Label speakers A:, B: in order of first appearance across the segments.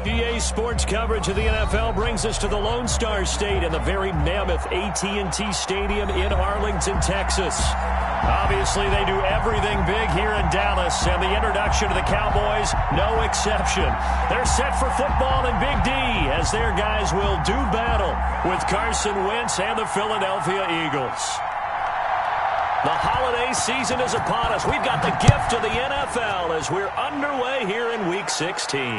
A: EA Sports coverage of the NFL brings us to the Lone Star State and the very mammoth AT&T Stadium in Arlington, Texas. Obviously, they do everything big here in Dallas, and the introduction to the Cowboys, no exception. They're set for football in Big D as their guys will do battle with Carson Wentz and the Philadelphia Eagles. The holiday season is upon us. We've got the gift of the NFL as we're underway here in Week 16.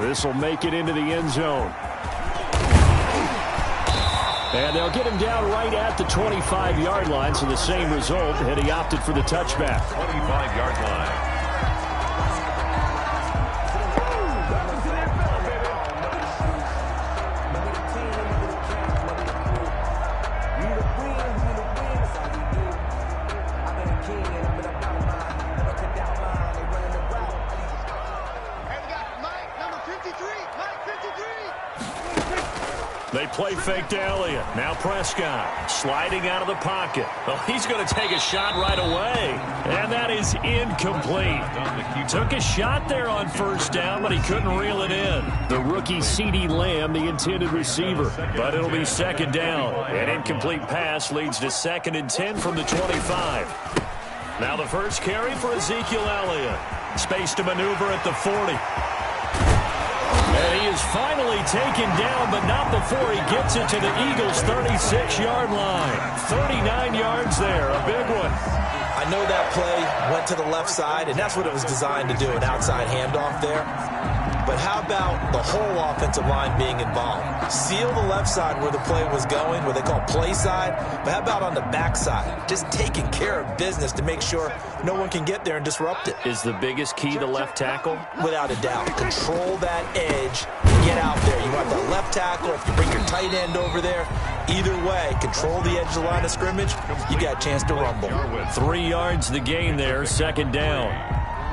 A: This will make it into the end zone. And they'll get him down right at the 25-yard line, so the same result, and he opted for the touchback.
B: 25-yard line.
A: They play fake to Elliott. Now Prescott sliding out of the pocket. Well, he's going to take a shot right away. And that is incomplete. Took a shot there on first down, but he couldn't reel it in. The rookie CeeDee Lamb, the intended receiver. But it'll be second down. An incomplete pass leads to 2nd and 10 from the 25. Now the first carry for Ezekiel Elliott. Space to maneuver at the 40. And he is finally taken down, but not before he gets it to the Eagles' 36-yard line. 39 yards there, a big one.
C: I know that play went to the left side, and that's what it was designed to do, an outside handoff there. But how about the whole offensive line being involved? Seal the left side where the play was going, what they call play side. But how about on the back side? Just taking care of business to make sure no one can get there and disrupt it.
A: Is the biggest key the left tackle?
C: Without a doubt. Control that edge. Get out there. You want the left tackle. If you bring your tight end over there, either way, control the edge of the line of scrimmage. You got a chance to rumble.
A: 3 yards the gain there, 2nd down.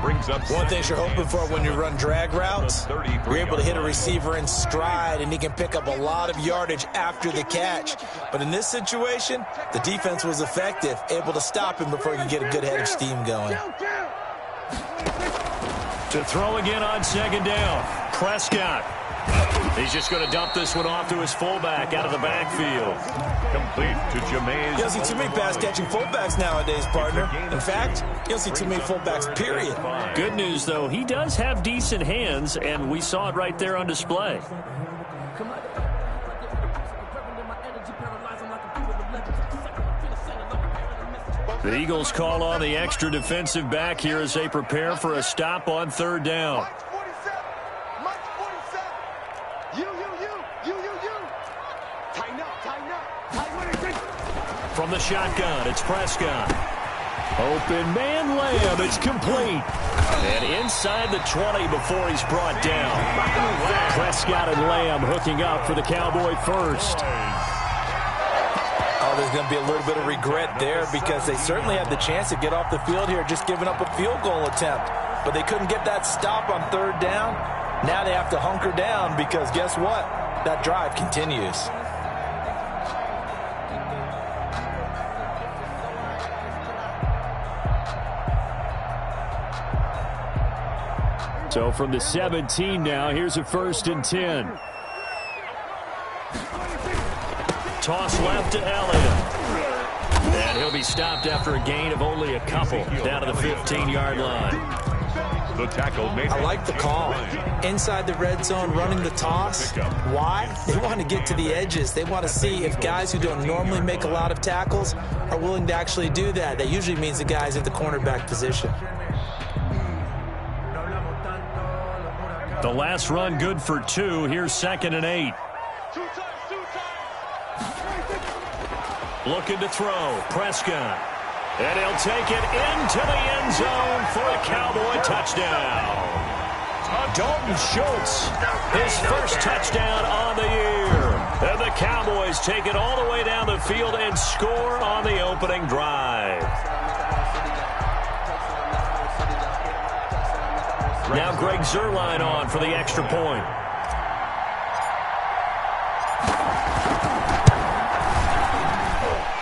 C: One thing you're hoping for when you run drag routes, you're able to hit a receiver in stride, and he can pick up a lot of yardage after the catch. But in this situation, the defense was effective, able to stop him before he could get a good head of steam going.
A: To throw again on 2nd down, Prescott. He's just going to dump this one off to his fullback out of the backfield.
B: Complete to Jameis.
C: You don't see too many pass-catching fullbacks nowadays, partner. In fact, you don't see too many fullbacks, period.
A: Good news, though, he does have decent hands, and we saw it right there on display. The Eagles call on the extra defensive back here as they prepare for a stop on 3rd down. From the shotgun, it's Prescott. Open man Lamb, it's complete. And inside the 20 before he's brought down. Prescott and Lamb hooking up for the Cowboy first.
C: Oh, there's going to be a little bit of regret there because they certainly had the chance to get off the field here, just giving up a field goal attempt. But they couldn't get that stop on 3rd down. Now they have to hunker down because guess what? That drive continues.
A: So from the 17 now, here's a 1st and 10. Toss left to Elliott. And he'll be stopped after a gain of only a couple down to the 15-yard line.
B: The tackle made.
C: I like the call. Inside the red zone, running the toss. Why? They want to get to the edges. They want to see if guys who don't normally make a lot of tackles are willing to actually do that. That usually means the guys at the cornerback position.
A: The last run good for 2. Here's 2nd and 8. Looking to throw. Prescott. And he'll take it into the end zone for a Cowboy touchdown. Dalton Schultz, his first touchdown on the year. And the Cowboys take it all the way down the field and score on the opening drive. Now Greg Zuerlein on for the extra point.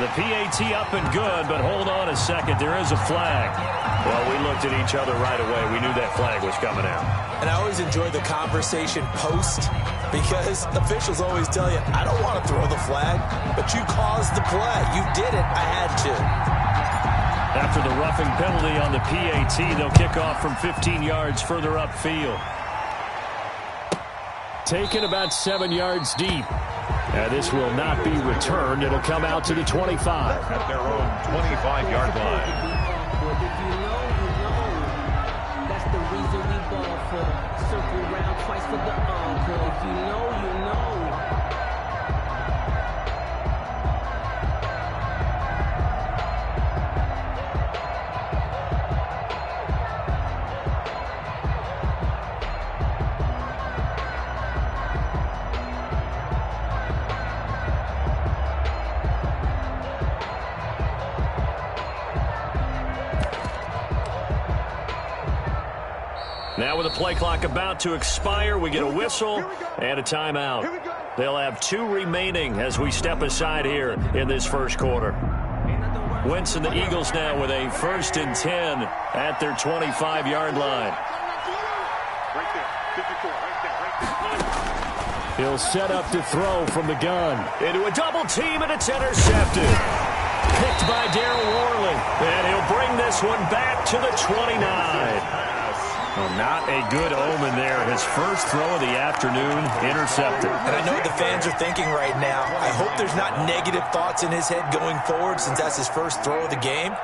A: The PAT up and good, but hold on a second. There is a flag. Well, we looked at each other right away. We knew that flag was coming out.
C: And I always enjoy the conversation post because officials always tell you, I don't want to throw the flag, but you caused the play. You did it. I had to.
A: After the roughing penalty on the PAT, they'll kick off from 15 yards further upfield. Taken about 7 yards deep. This will not be returned. It'll come out to the 25.
B: At their own 25-yard line.
D: If you know, you know. That's the reason we ball for. Circle round twice for the encore. If you know, you know.
A: Now with the play clock about to expire, we get a whistle and a timeout. They'll have 2 remaining as we step aside here in this first quarter. Wentz and the Eagles now with a 1st and 10 at their 25-yard line. He'll set up to throw from the gun. Into a double team, and it's intercepted. Picked by Darryl Worley, and he'll bring this one back to the 29. Well, not a good omen there. His first throw of the afternoon intercepted.
C: And I know what the fans are thinking right now. I hope there's not negative thoughts in his head going forward since that's his first throw of the game.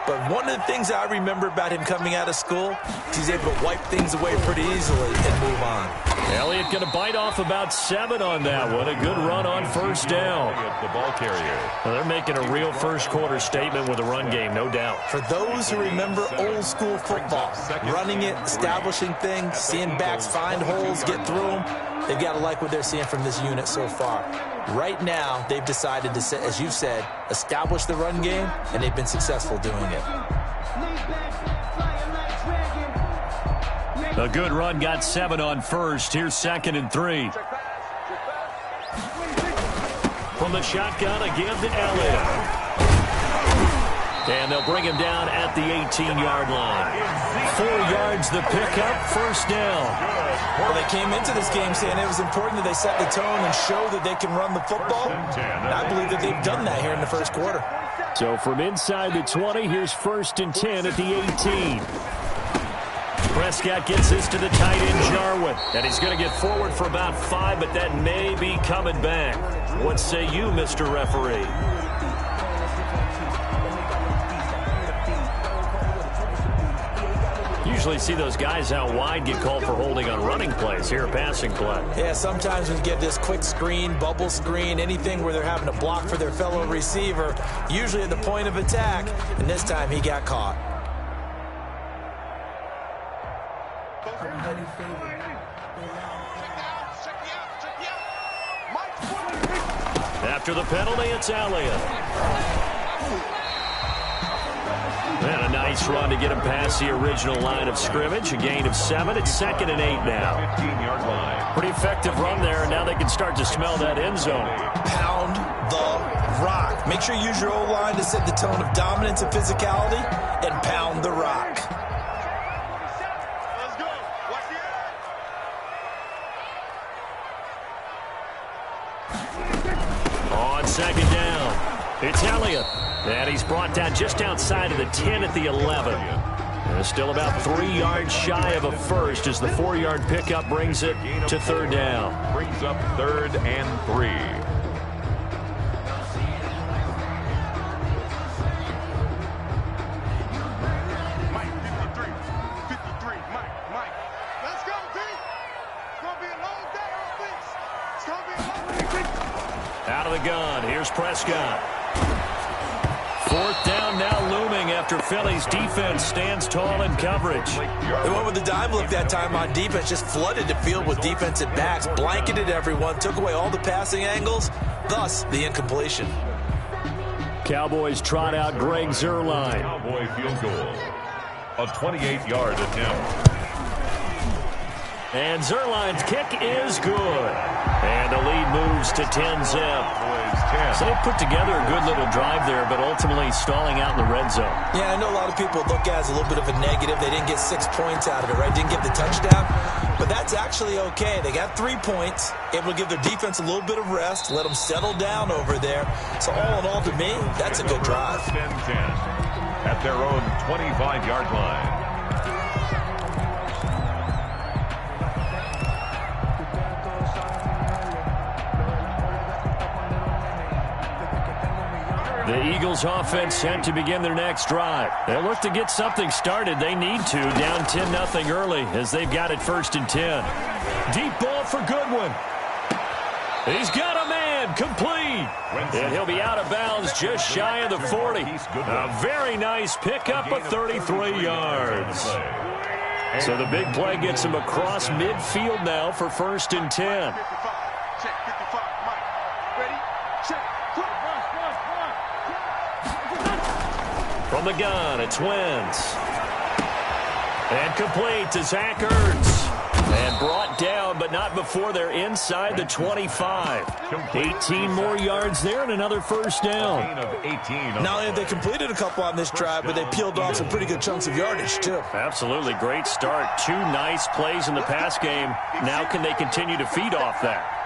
C: But one of the things I remember about him coming out of school is he's able to wipe things away pretty easily and move on.
A: Elliott going to bite off about 7 on that one. A good run on first down.
B: The ball carrier.
A: Well, they're making a real first quarter statement with a run game, no doubt.
C: For those who remember old school football, running it, establishing things, seeing backs find holes, get through them, they've got to like what they're seeing from this unit so far. Right now, they've decided to, as you've said, establish the run game, and they've been successful doing it.
A: A good run got 7 on first. Here's 2nd and 3. From the shotgun again to Elliott. And they'll bring him down at the 18-yard line. 4 yards the pickup, first down.
C: Well, they came into this game saying it was important that they set the tone and show that they can run the football. And I believe that they've done that here in the first quarter.
A: So from inside the 20, here's 1st and 10 at the 18. Prescott gets this to the tight end, Jarwin. And he's going to get forward for about 5, but that may be coming back. What say you, Mr. Referee? Usually see those guys out wide get called for holding on running plays. Here, a passing play.
C: Yeah, sometimes when you get this quick screen, bubble screen, anything where they're having to block for their fellow receiver, usually at the point of attack, and this time he got caught.
A: After the penalty, it's Elliott. And a nice run to get him past the original line of scrimmage. A gain of 7. It's 2nd and 8 now.
B: 15-yard line.
A: Pretty effective run there, and now they can start to smell that end zone.
C: Pound the rock. Make sure you use your O-line to set the tone of dominance and physicality, and pound the rock.
E: Let's go. Watch the
A: On 2nd down, it's Elliott. And he's brought down just outside of the 10 at the 11. And still about 3 yards shy of a first as the 4-yard pickup brings it to 3rd down.
B: Brings up 3rd and 3.
A: Out of the gun, here's Prescott. 4th down now looming after Philly's defense stands tall in coverage.
C: They went with the dime look that time on defense, just flooded the field with defensive backs, blanketed everyone, took away all the passing angles, thus the incompletion.
A: Cowboys trot out Greg Zuerlein.
B: Cowboy field goal. A 28-yard attempt.
A: And Zuerlein's kick is good. And the lead moves to 10-zip. So they put together a good little drive there, but ultimately stalling out in the red zone.
C: Yeah, I know a lot of people look at it as a little bit of a negative. They didn't get 6 points out of it, right? Didn't get the touchdown. But that's actually okay. They got 3 points, able to give their defense a little bit of rest, let them settle down over there. So all in all, to me, that's a good drive.
B: 10 at their own 25-yard line.
A: The Eagles offense set to begin their next drive. They'll look to get something started. They need to, down 10-0 early as they've got it 1st and 10. Deep ball for Goodwin. He's got a man, complete. And he'll be out of bounds just shy of the 40. A very nice pickup of 33 yards. So the big play gets him across midfield now for 1st and 10.
E: Check 55. Mike. Ready? Check.
A: From the gun, it's Wentz. And complete to Zach Ertz. And brought down, but not before they're inside the 25. 18 more yards there and another 1st down.
C: Not only have they completed a couple on this drive, but they peeled off some pretty good chunks of yardage, too.
A: Absolutely. Great start. 2 nice plays in the pass game. Now can they continue to feed off that?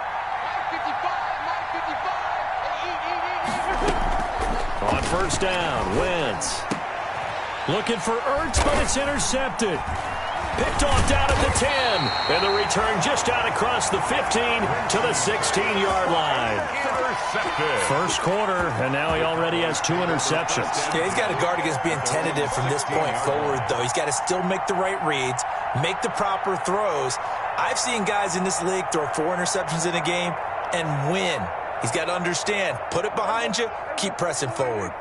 A: On 1st down, Wentz. Looking for Ertz, but it's intercepted. Picked off down at the 10. And the return just out across the 15 to the 16-yard line.
B: Intercepted.
A: 1st quarter, and now he already has 2 interceptions.
C: Yeah, he's got to guard against being tentative from this point forward, though. He's got to still make the right reads, make the proper throws. I've seen guys in this league throw 4 interceptions in a game and win. He's got to understand, put it behind you, keep pressing forward.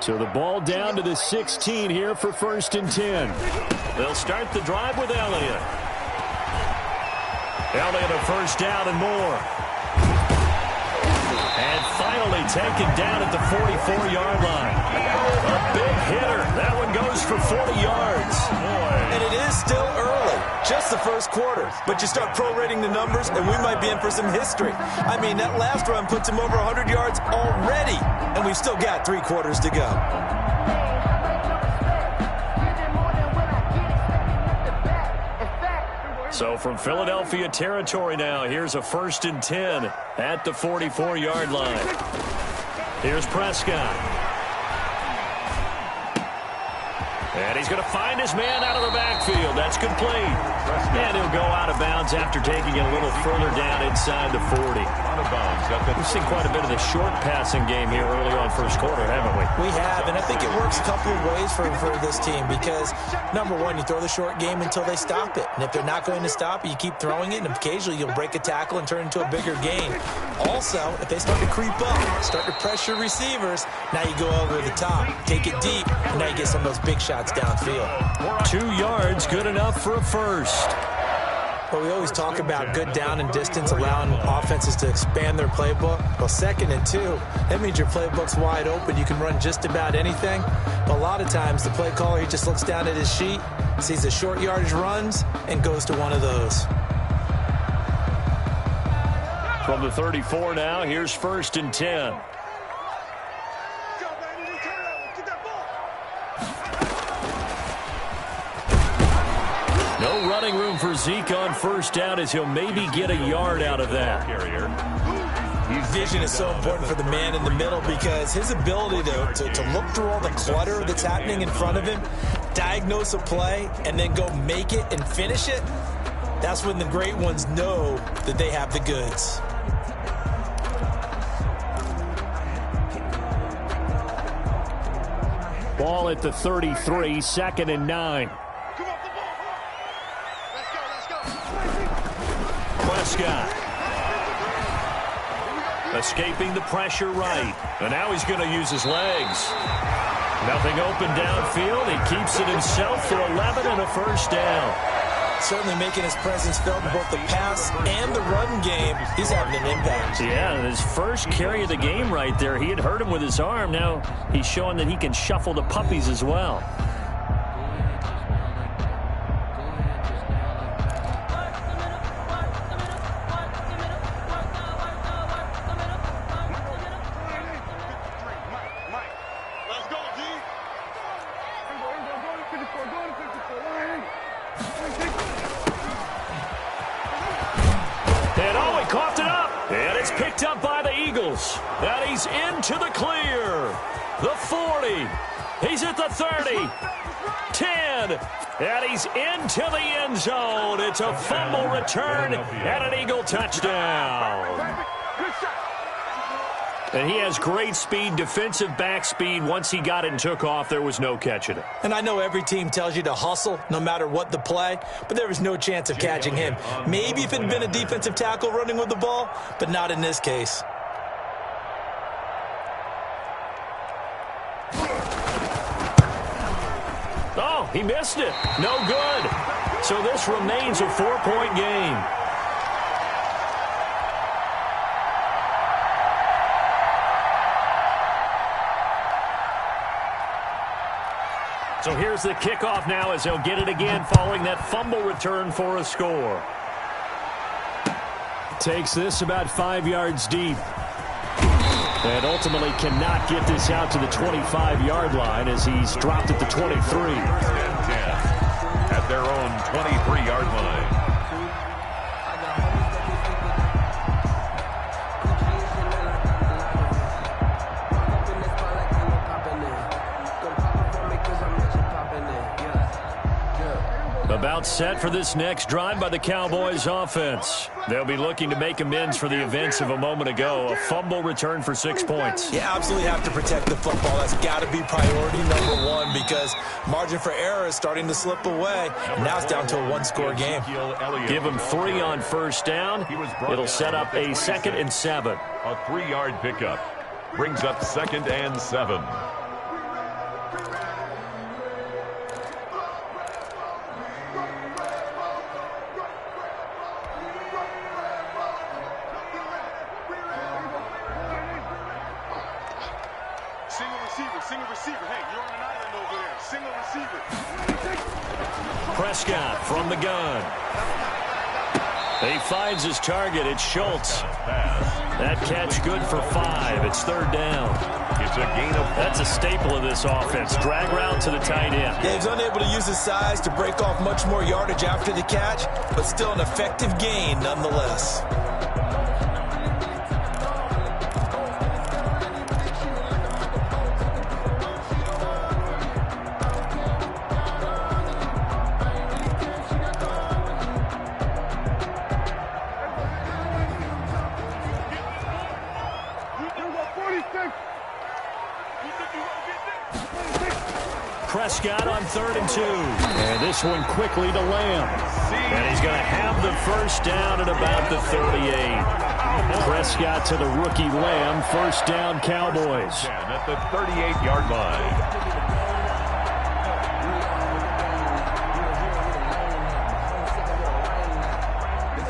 A: So the ball down to the 16 here for 1st and 10. They'll start the drive with Elliott. Elliott a 1st down and more. And finally taken down at the 44-yard line. A big hitter. That one goes for 40 yards.
C: And it is still early, just the 1st quarter. But you start prorating the numbers, and we might be in for some history. I mean, that last run puts him over 100 yards already, and we've still got 3 quarters to go.
A: So from Philadelphia territory now, here's a 1st and 10 at the 44-yard line. Here's Prescott. And he's going to find his man out of the backfield. That's complete. And he'll go out of bounds after taking it a little further down inside the 40.
B: Out of bounds.
A: We've seen quite a bit of the short passing game here early on 1st quarter, haven't we?
C: We have, and I think it works a couple of ways for this team because, number one, you throw the short game until they stop it. And if they're not going to stop it, you keep throwing it, and occasionally you'll break a tackle and turn it into a bigger gain. Also, if they start to creep up, start to pressure receivers, now you go over the top, take it deep, and now you get some of those big shots downfield.
A: 2 yards, good enough for a 1st.
C: Well, we always talk about good down and distance, allowing offenses to expand their playbook. Well, 2nd and 2, that means your playbook's wide open. You can run just about anything. But a lot of times, the play caller, he just looks down at his sheet, sees the short yardage runs, and goes to one of those.
A: From the 34 now, here's 1st and 10. No running room for Zeke on 1st down as he'll maybe get a yard out of that.
C: Vision is so important for the man in the middle because his ability to look through all the clutter that's happening in front of him, diagnose a play, and then go make it and finish it, that's when the great ones know that they have the goods.
A: Ball at the 33, 2nd and 9. Prescott. Escaping the pressure right. And now he's going to use his legs. Nothing open downfield. He keeps it himself for 11 and a 1st down.
C: Certainly making his presence felt in both the pass and the run game. He's having an impact.
A: Yeah, his 1st carry of the game right there. He had hurt him with his arm. Now he's showing that he can shuffle the puppies as well. coughed it up, and it's picked up by the Eagles. And he's into the clear. The 40. He's at the 30. 10. And he's into the end zone. It's a fumble return and an Eagle touchdown. And he has great speed, defensive back speed. Once he got it and took off, there was no catching it.
C: And I know every team tells you to hustle no matter what the play, but there was no chance of catching him. Maybe if it had been a defensive tackle running with the ball, but not in this case.
A: Oh, he missed it. No good. So this remains a 4-point game. So here's the kickoff now as they'll get it again following that fumble return for a score. Takes this about 5 yards deep. And ultimately cannot get this out to the 25-yard line as he's dropped at the 23.
B: 10 at their own 23-yard line.
A: About set for this next drive by the Cowboys offense. They'll be looking to make amends for the events of a moment ago. A fumble return for 6 points.
C: You absolutely have to protect the football. That's got to be priority number one because margin for error is starting to slip away. And now it's down to a one-score game.
A: Give him 3 on first down. It'll set up a 2nd and 7.
B: A 3-yard pickup brings up 2nd and 7.
E: Single receiver. Hey, you're on an island over there. Single receiver.
A: Prescott from the gun. He finds his target. It's Schultz. That catch good for 5. It's 3rd down.
B: It's a gain of 5.
A: That's a staple of this offense. Drag route to the tight end.
C: Yeah, he's unable to use his size to break off much more yardage after the catch, but still an effective gain nonetheless.
A: Prescott on 3rd and 2. And this one quickly to Lamb. And he's going to have the first down at about the 38. Prescott to the rookie Lamb. First down, Cowboys.
B: At the 38-yard line.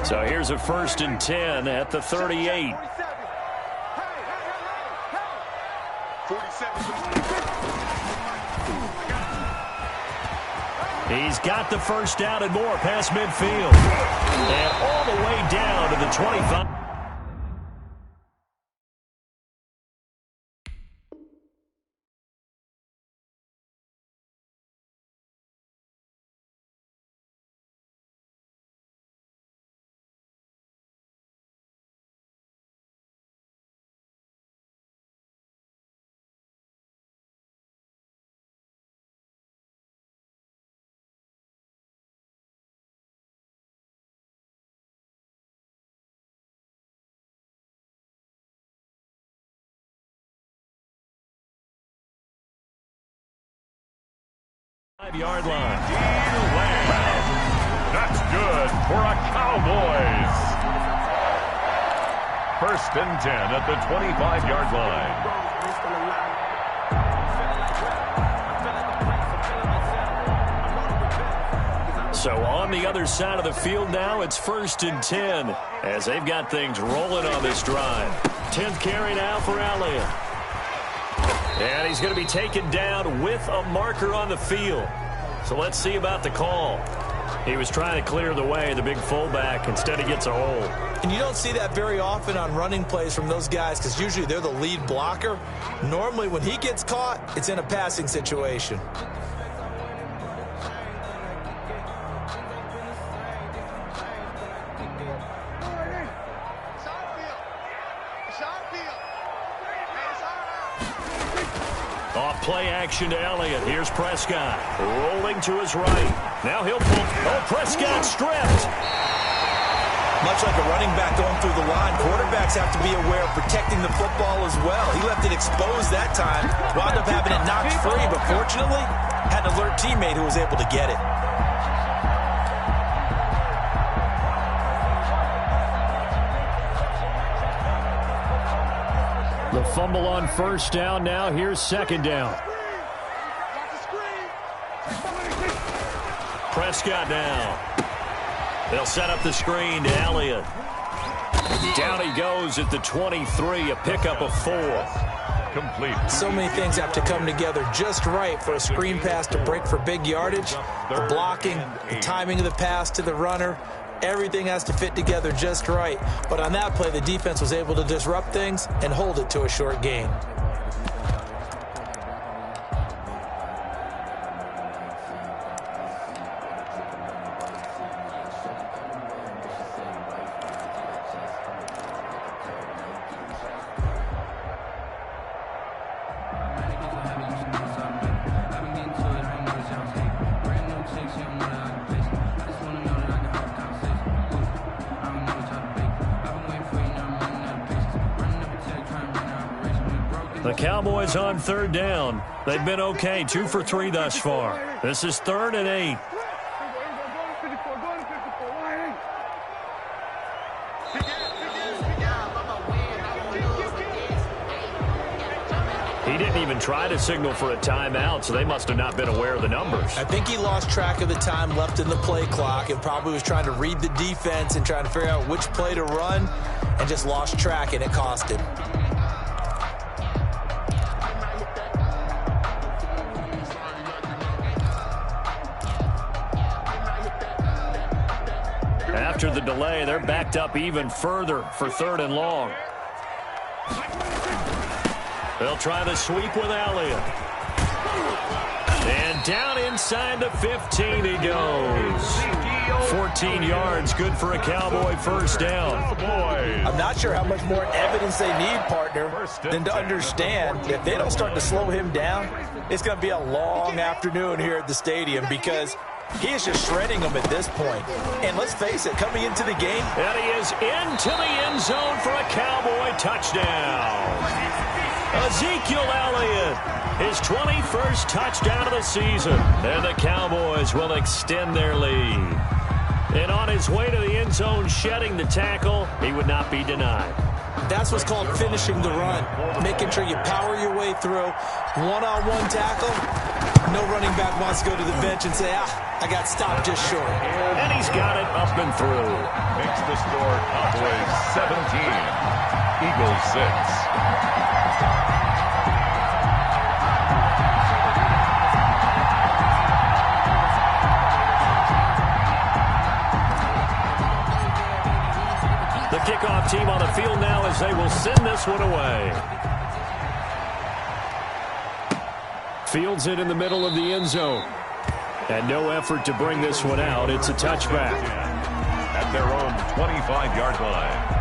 A: So here's a 1st and 10 at the 38.
E: 47.
A: He's got the first down and more past midfield. And all the way down to the 25. Five-yard line.
B: That's good for a Cowboys. 1st and 10 at the 25-yard line.
A: So on the other side of the field now, it's 1st and 10 as they've got things rolling on this drive. 10th carry now for Elliott. And he's going to be taken down with a marker on the field. So let's see about the call. He was trying to clear the way, the big fullback. Instead, he gets a hold.
C: And you don't see that very often on running plays from those guys because usually they're the lead blocker. Normally, when he gets caught, it's in a passing situation.
A: Off play action to Elliott. Here's Prescott. Rolling to his right. Now he'll pull. Oh, Prescott stripped.
C: Much like a running back going through the line, quarterbacks have to be aware of protecting the football as well. He left it exposed that time. Wound up having it knocked free, but fortunately, had an alert teammate who was able to get it.
A: The fumble on first down. Now here's second down. Prescott now. They'll set up the screen to Elliott. Down he goes at the 23, a pickup of 4.
B: Complete.
C: So many things have to come together just right for a screen pass to break for big yardage. The blocking, the timing of the pass to the runner, everything has to fit together just right. But on that play, the defense was able to disrupt things and hold it to a short gain.
A: The Cowboys on third down. They've been okay, 2 for 3 thus far. This is 3rd and 8. He didn't even try to signal for a timeout, so they must have not been aware of the numbers.
C: I think he lost track of the time left in the play clock and probably was trying to read the defense and trying to figure out which play to run and just lost track, and it cost him.
A: After the delay, they're backed up even further for 3rd and long. They'll try the sweep with Elliott. And down inside the 15 he goes. 14 yards, good for a Cowboy first down.
C: I'm not sure how much more evidence they need, partner, than to understand that if they don't start to slow him down, it's going to be a long afternoon here at the stadium because he is just shredding them at this point. And let's face it, coming into the game.
A: And he is into the end zone for a Cowboy touchdown. Ezekiel Elliott, his 21st touchdown of the season. And the Cowboys will extend their lead. And on his way to the end zone, shedding the tackle, he would not be denied.
C: That's what's called finishing the run. Making sure you power your way through. One-on-one tackle. No running back wants to go to the bench and say, I got stopped just short.
A: And he's got it up and through.
B: Makes the score Cowboys 17, Eagles 6.
A: The kickoff team on the field now as they will send this one away. Fields it in the middle of the end zone. And no effort to bring this one out. It's a touchback.
B: At their own 25-yard line.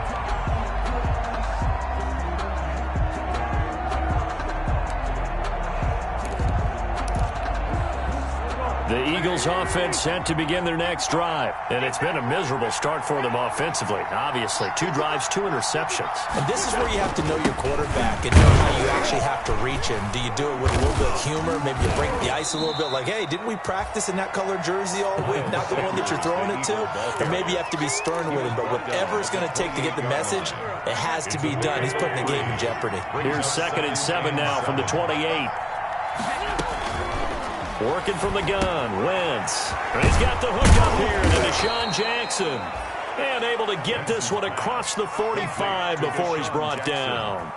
A: The Eagles offense set to begin their next drive. And it's been a miserable start for them offensively. Obviously, 2 drives, 2 interceptions.
C: And this is where you have to know your quarterback and know how you actually have to reach him. Do you do it with a little bit of humor? Maybe you break the ice a little bit like, hey, didn't we practice in that colored jersey all week? Not the one that you're throwing it to? Or maybe you have to be stern with him. But whatever it's going to take to get the message, it has to be done. He's putting the game in jeopardy.
A: Here's 2nd and 7 now from the 28. Working from the gun, Wentz. And he's got the hook up here to Deshaun Jackson. And able to get this one across the 45 before he's brought down.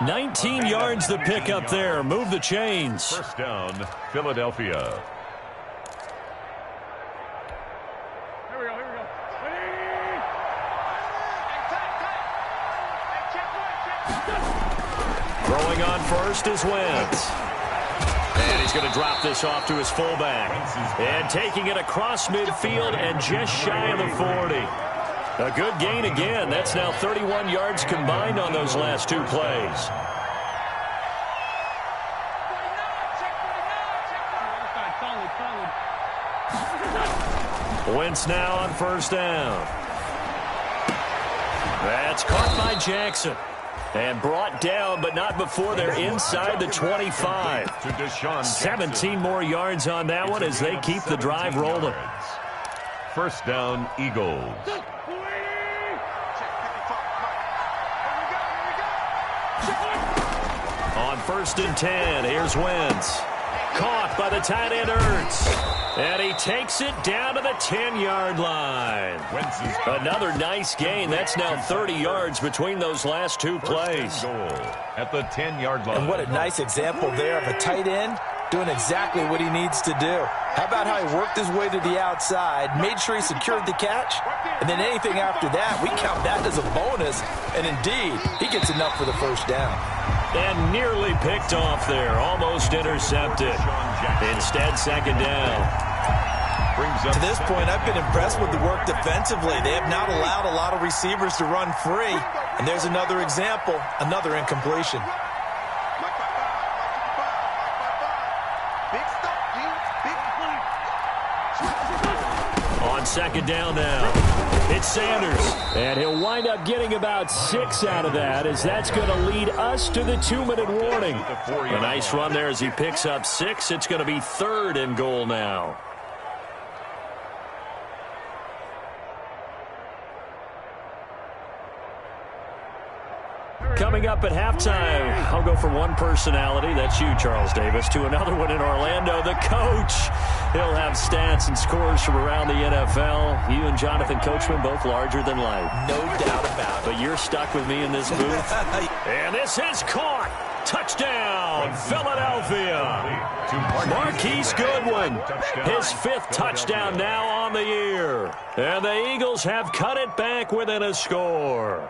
A: 19 yards the pick up there. Move the chains.
B: First down, Philadelphia.
E: Here we go.
A: Throwing on first is Wentz. And he's going to drop this off to his fullback. And taking it across midfield and just shy of the 40. A good gain again. That's now 31 yards combined on those last 2 plays. Wentz now on first down. That's caught by Jackson. And brought down, but not before they're inside the 25. 17 more yards on that one as they keep the drive rolling.
B: First down, Eagles.
A: On first and 10, here's Wentz. Caught by the tight end Ertz. And he takes it down to the 10-yard line. Another nice gain. That's now 30 yards between those last two plays.
B: At the 10-yard line.
C: And what a nice example there of a tight end doing exactly what he needs to do. How about how he worked his way to the outside, made sure he secured the catch, and then anything after that, we count that as a bonus. And indeed, he gets enough for the first down.
A: And nearly picked off there, almost intercepted. Instead, second down.
C: To this point, I've been impressed with the work defensively. They have not allowed a lot of receivers to run free. And there's another example, another incompletion.
A: On second down now. It's Sanders, and he'll wind up getting about 6 out of that, as that's going to lead us to the 2-minute warning. A nice run there as he picks up 6. It's going to be 3rd and goal now. Coming up at halftime, I'll go from one personality, that's you, Charles Davis, to another one in Orlando, the coach. He'll have stats and scores from around the NFL. You and Jonathan Coachman, both larger than life.
C: No doubt about it.
A: But you're stuck with me in this booth. And this is caught. Touchdown, Philadelphia. Marquise Goodwin, his 5th touchdown now on the year. And the Eagles have cut it back within a score.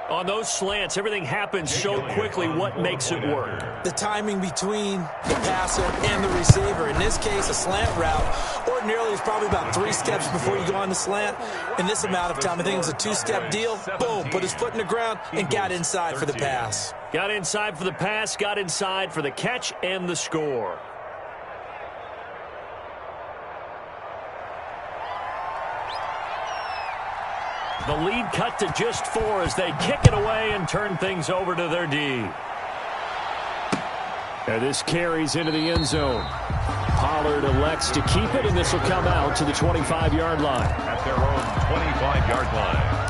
A: On those slants, everything happens so quickly. What makes it work?
C: The timing between the passer and the receiver. In this case, a slant route ordinarily is probably about 3 steps before you go on the slant. In this amount of time, I think it was a 2-step deal. Boom, put his foot in the ground and got inside for the pass.
A: Got inside for the pass, got inside for the catch and the score. The lead cut to just 4 as they kick it away and turn things over to their D. And this carries into the end zone. Pollard elects to keep it, and this will come out to the 25-yard line.
B: At their own 25-yard line.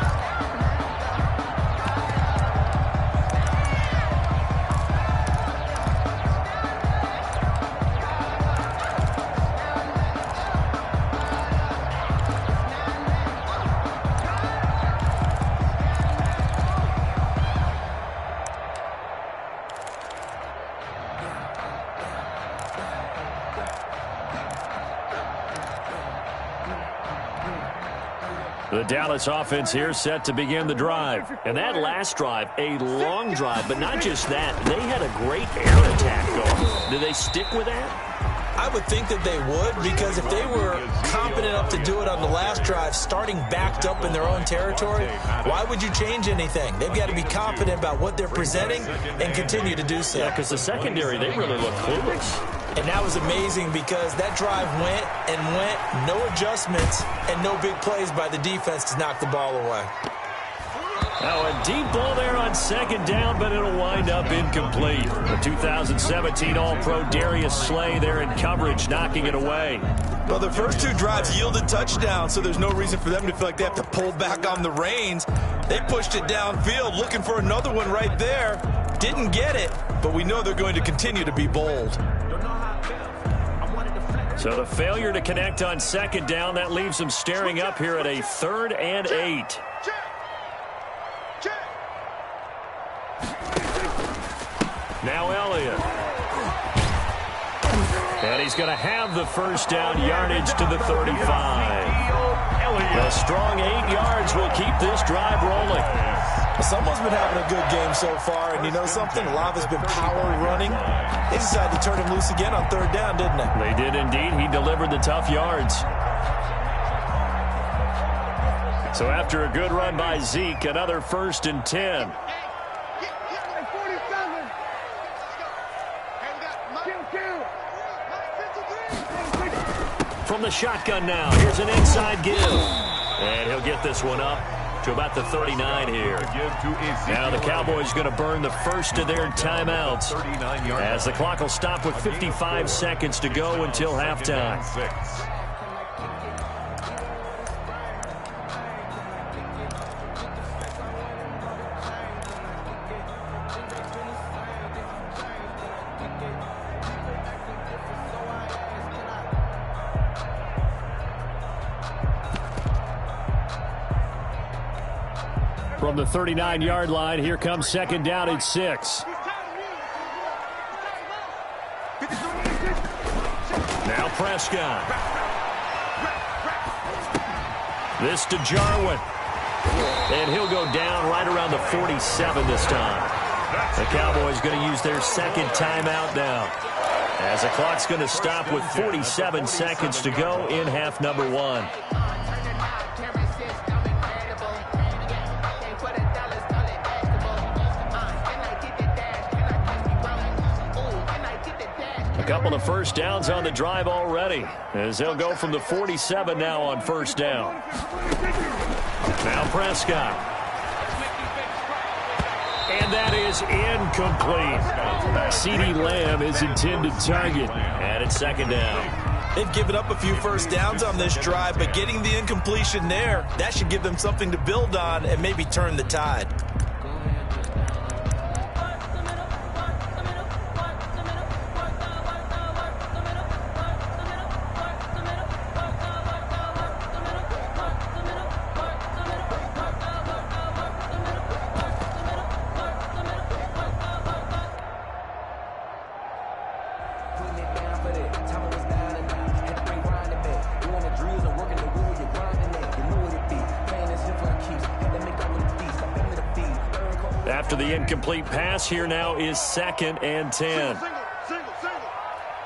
A: The Dallas offense here set to begin the drive. And that last drive, a long drive, but not just that. They had a great air attack going. Do they stick with that?
C: I would think that they would, because if they were competent enough to do it on the last drive, starting backed up in their own territory, why would you change anything? They've got to be confident about what they're presenting and continue to do so.
A: Yeah, because the secondary, they really look clueless.
C: And that was amazing because that drive went and went, no adjustments and no big plays by the defense to knock the ball away.
A: Now a deep ball there on second down, but it'll wind up incomplete. The 2017 All-Pro Darius Slay there in coverage, knocking it away.
C: Well, the first 2 drives yielded touchdowns, so there's no reason for them to feel like they have to pull back on the reins. They pushed it downfield, looking for another one right there. Didn't get it, but we know they're going to continue to be bold.
A: So the failure to connect on second down, that leaves them staring up here at a 3rd and 8. Now Elliott. And he's going to have the first down, yardage to the 35. A strong 8 yards will keep this drive rolling.
C: Someone's been having a good game so far, and you know something? A lot has been power running. They decided to turn him loose again on 3rd down, didn't they?
A: They did indeed. He delivered the tough yards. So after a good run by Zeke, another 1st and 10. From From the shotgun now, here's an inside give. And he'll get this one up to about the 39 here. Now the Cowboys going to burn the first of their timeouts as the clock will stop with 55 seconds to go until halftime. From the 39-yard line, here comes second down and 6. Now Prescott. This to Jarwin. And he'll go down right around the 47 this time. The Cowboys going to use their second timeout now, as the clock's going to stop with 47 seconds to go in half number 1. A couple of first downs on the drive already, as they'll go from the 47 now on first down. Now Prescott. And that is incomplete. CeeDee Lamb is intended target, and it's second down.
C: They've given up a few first downs on this drive, but getting the incompletion there, that should give them something to build on and maybe turn the tide.
A: After the incomplete pass, here now is second and 10.
E: Single.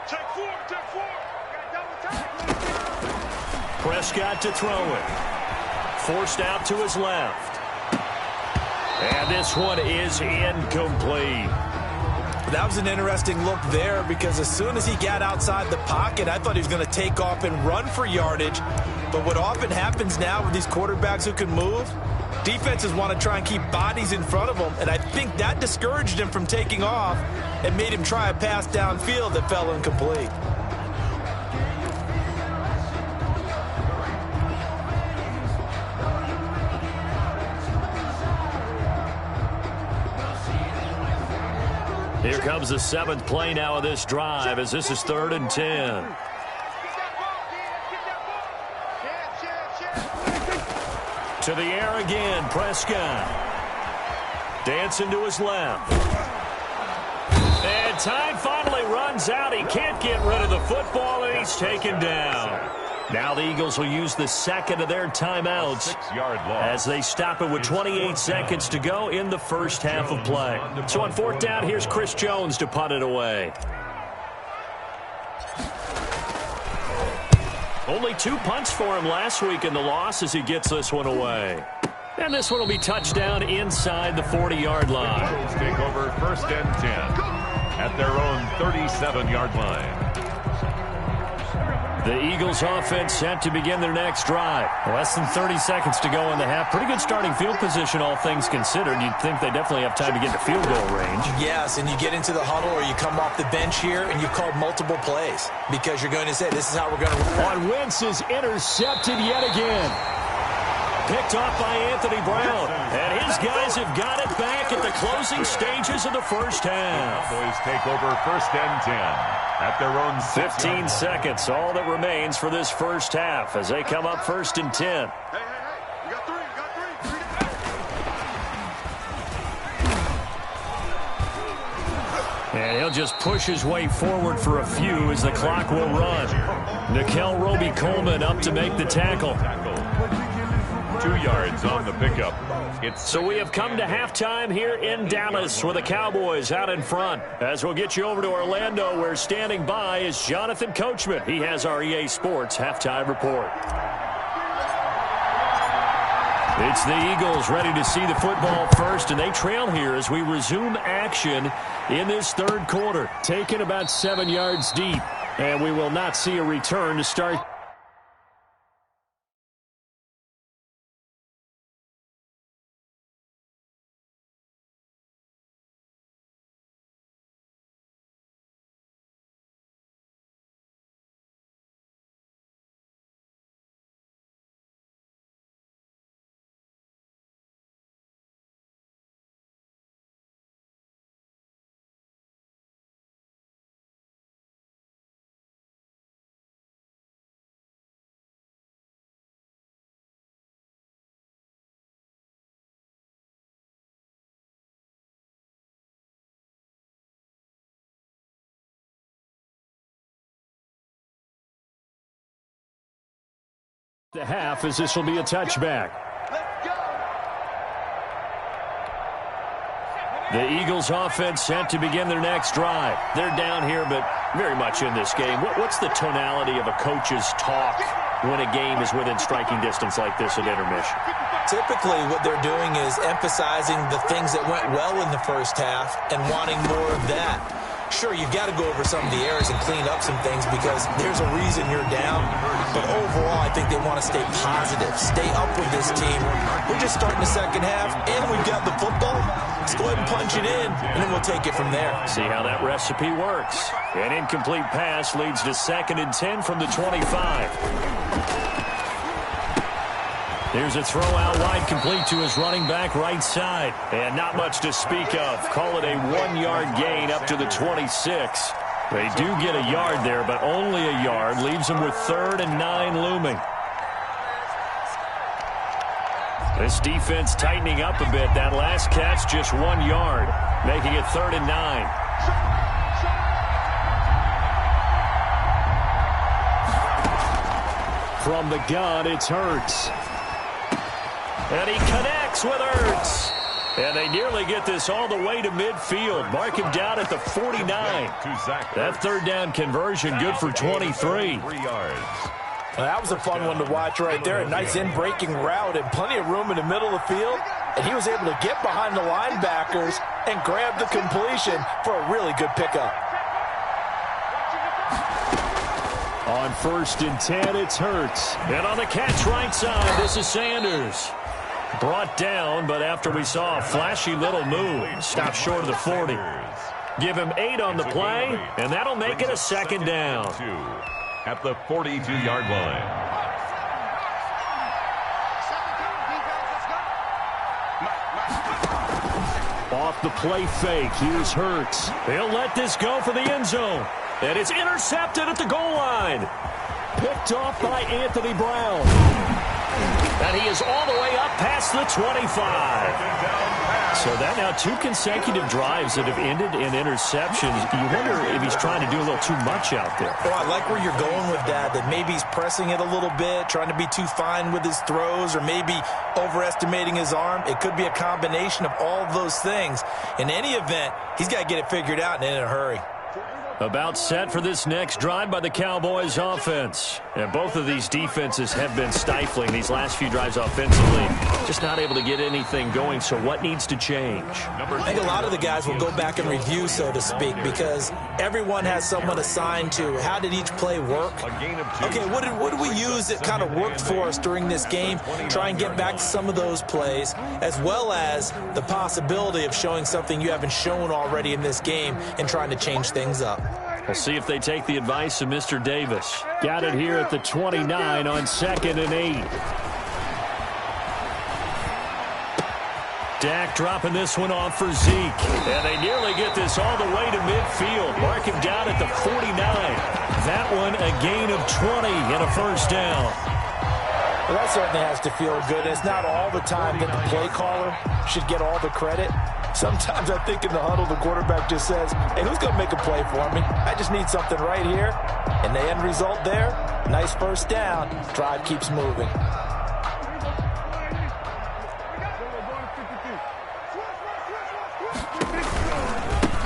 E: Check four.
A: Prescott to throw it. Forced out to his left. And this one is incomplete.
C: That was an interesting look there, because as soon as he got outside the pocket, I thought he was going to take off and run for yardage. But what often happens now with these quarterbacks who can move, defenses want to try and keep bodies in front of them, and I think that discouraged him from taking off and made him try a pass downfield that fell incomplete.
A: Here comes the 7th play now of this drive, as this is 3rd and 10. To the air again, Prescott. Dancing to his left. And time finally runs out. He can't get rid of the football, and he's taken down. Now the Eagles will use the second of their timeouts as they stop it with 28 seconds to go in the first half of play. So on 4th down, here's Chris Jones to punt it away. Only 2 punts for him last week in the loss as he gets this one away. And this one will be touchdown inside the 40-yard line.
B: Eagles take over 1st and 10 at their own 37-yard line.
A: The Eagles offense set to begin their next drive. Less than 30 seconds to go in the half. Pretty good starting field position, all things considered. You'd think they definitely have time to get to field goal range.
C: Yes, and you get into the huddle or you come off the bench here and you've called multiple plays because you're going to say, this is how we're going to run.
A: On Wentz is intercepted yet again. Picked off by Anthony Brown. And his guys have got it back at the closing stages of the first half.
B: Cowboys take over 1st and 10 at their own
A: 15 seconds, all that remains for this first half as they come up 1st and 10.
E: Hey. You got three.
A: And he'll just push his way forward for a few as the clock will run. Nickel Roby-Coleman up to make the tackle.
B: 2 yards on the pickup.
A: So we have come to halftime here in Dallas with the Cowboys out in front. As we'll get you over to Orlando, where standing by is Jonathan Coachman. He has our EA Sports halftime report. It's the Eagles ready to see the football first, and they trail here as we resume action in this 3rd quarter. Taken about 7 yards deep, and we will not see a return to start. The half, as this will be a touchback. The Eagles offense set to begin their next drive. They're down here, but very much in this game. What's the tonality of a coach's talk when a game is within striking distance like this at intermission?
C: Typically, what they're doing is emphasizing the things that went well in the first half and wanting more of that. Sure, you've got to go over some of the errors and clean up some things because there's a reason you're down. But overall, I think they want to stay positive, stay up with this team. We're just starting the second half, and we've got the football. Let's go ahead and punch it in, and then we'll take it from there.
A: See how that recipe works. An incomplete pass leads to 2nd and 10 from the 25. There's a throw out wide, complete to his running back right side. And not much to speak of. Call it a 1-yard gain up to the 26. They do get a yard there, but only a yard. Leaves them with 3rd and 9 looming. This defense tightening up a bit. That last catch just 1 yard, making it 3rd and 9. From the gun, it's Hurts. And he connects with Hurts. And they nearly get this all the way to midfield. Mark him down at the 49. That 3rd down conversion good for 23.
C: Well, that was a fun one to watch right there. A nice in-breaking route and plenty of room in the middle of the field. And he was able to get behind the linebackers and grab the completion for a really good pickup.
A: On 1st and 10, it's Hurts. And on the catch right side, this is Sanders. Brought down, but after we saw a flashy little move, stopped short of the 40. Give him 8 on the play, and that'll make it a 2nd down.
B: At the 42-yard line.
A: Off the play fake, here's Hurts. They'll let this go for the end zone. And it's intercepted at the goal line. Picked off by Anthony Brown. And he is all the way up past the 25. So that now 2 consecutive drives that have ended in interceptions. You wonder if he's trying to do a little too much out there.
C: Well, I like where you're going with that maybe he's pressing it a little bit, trying to be too fine with his throws, or maybe overestimating his arm. It could be a combination of all of those things. In any event, he's got to get it figured out and in a hurry.
A: About set for this next drive by the Cowboys offense. And both of these defenses have been stifling these last few drives offensively. Just not able to get anything going, so what needs to change?
C: I think a lot of the guys will go back and review, so to speak, because everyone has someone assigned to how did each play work. Okay, what did we use that kind of worked for us during this game? Try and get back to some of those plays, as well as the possibility of showing something you haven't shown already in this game and trying to change things up.
A: We'll see if they take the advice of Mr. Davis. Got it here at the 29 on 2nd and 8. Dak dropping this one off for Zeke. And they nearly get this all the way to midfield. Mark him down at the 49. That one a gain of 20 and a 1st down.
C: Well, that certainly has to feel good. It's not all the time that the play caller should get all the credit. Sometimes I think in the huddle, the quarterback just says, hey, who's going to make a play for me? I just need something right here. And the end result there, nice 1st down. Drive keeps moving.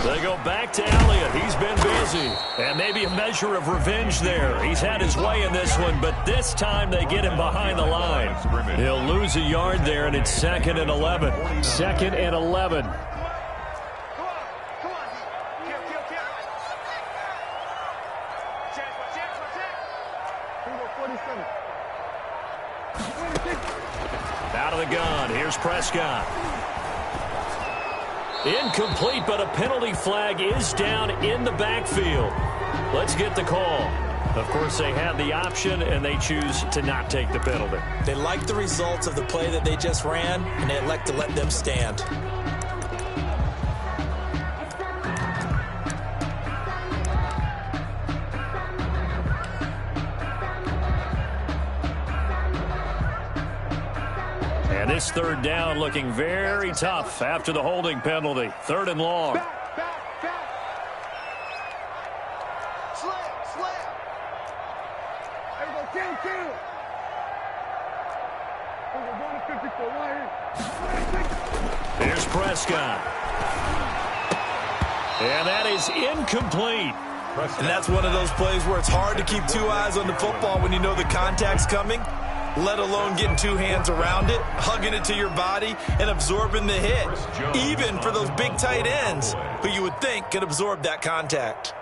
A: They go back to Elliott. He's been busy. And maybe a measure of revenge there. He's had his way in this one, but this time they get him behind the line. He'll lose a yard there, and it's 2nd and 11. 2nd and 11. Out of the gun. Here's Prescott. Incomplete, but a penalty flag is down in the backfield. Let's get the call. Of course, they had the option, and they choose to not take the penalty.
C: They like the results of the play that they just ran, and they elect to let them stand.
A: And this 3rd down looking very tough after the holding penalty. 3rd and long. Prescott. And that is incomplete.
C: And that's one of those plays where it's hard to keep two eyes on the football when you know the contact's coming, let alone getting two hands around it, hugging it to your body, and absorbing the hit, even for those big tight ends who you would think could absorb that contact.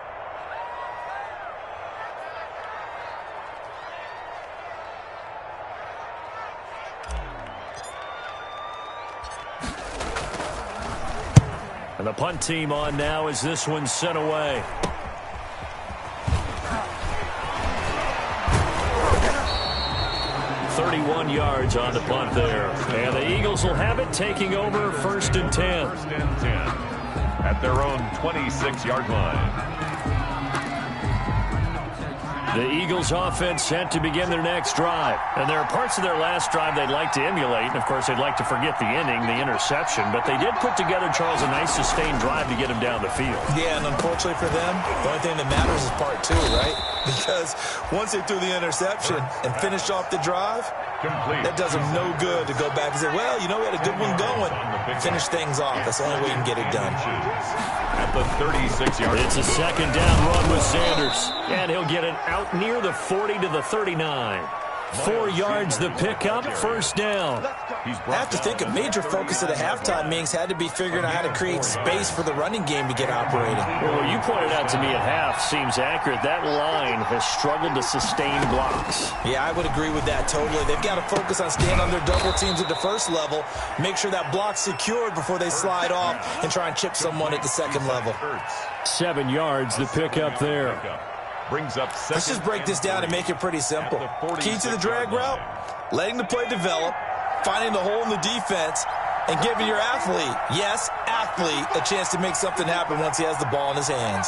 A: And the punt team on now as this one's sent away. Yards on the punt there. And the Eagles will have it, taking over 1st and 10.
B: 1st and 10 at their own 26-yard line.
A: The Eagles offense set to begin their next drive. And there are parts of their last drive they'd like to emulate. And, of course, they'd like to forget the inning, the interception. But they did put together, Charles, a nice sustained drive to get them down the field.
C: Yeah, and unfortunately for them, the only thing that matters is part two, right? Because once they threw the interception and finished off the drive, that does them no good to go back and say, well, you know, we had a good one going. Finish things off. That's the only way you can get it done.
B: At the 36-yard.
A: It's a 2nd down run with Sanders. And he'll get it out near the 40 to the 39. 4 yards the pickup, 1st down.
C: I have to think a major focus of the halftime meetings had to be figuring out how to create space for the running game to get operating.
A: Well, what you pointed out to me at half seems accurate. That line has struggled to sustain blocks.
C: Yeah, I would agree with that totally. They've got to focus on staying on their double teams at the first level, make sure that block's secured before they slide off and try and chip someone at the second level.
A: 7 yards the pickup there.
B: Brings up.
C: Let's just break this down and make it pretty simple. Key to the drag route, letting the play develop, finding the hole in the defense, and giving your athlete, yes, athlete, a chance to make something happen once he has the ball in his hands.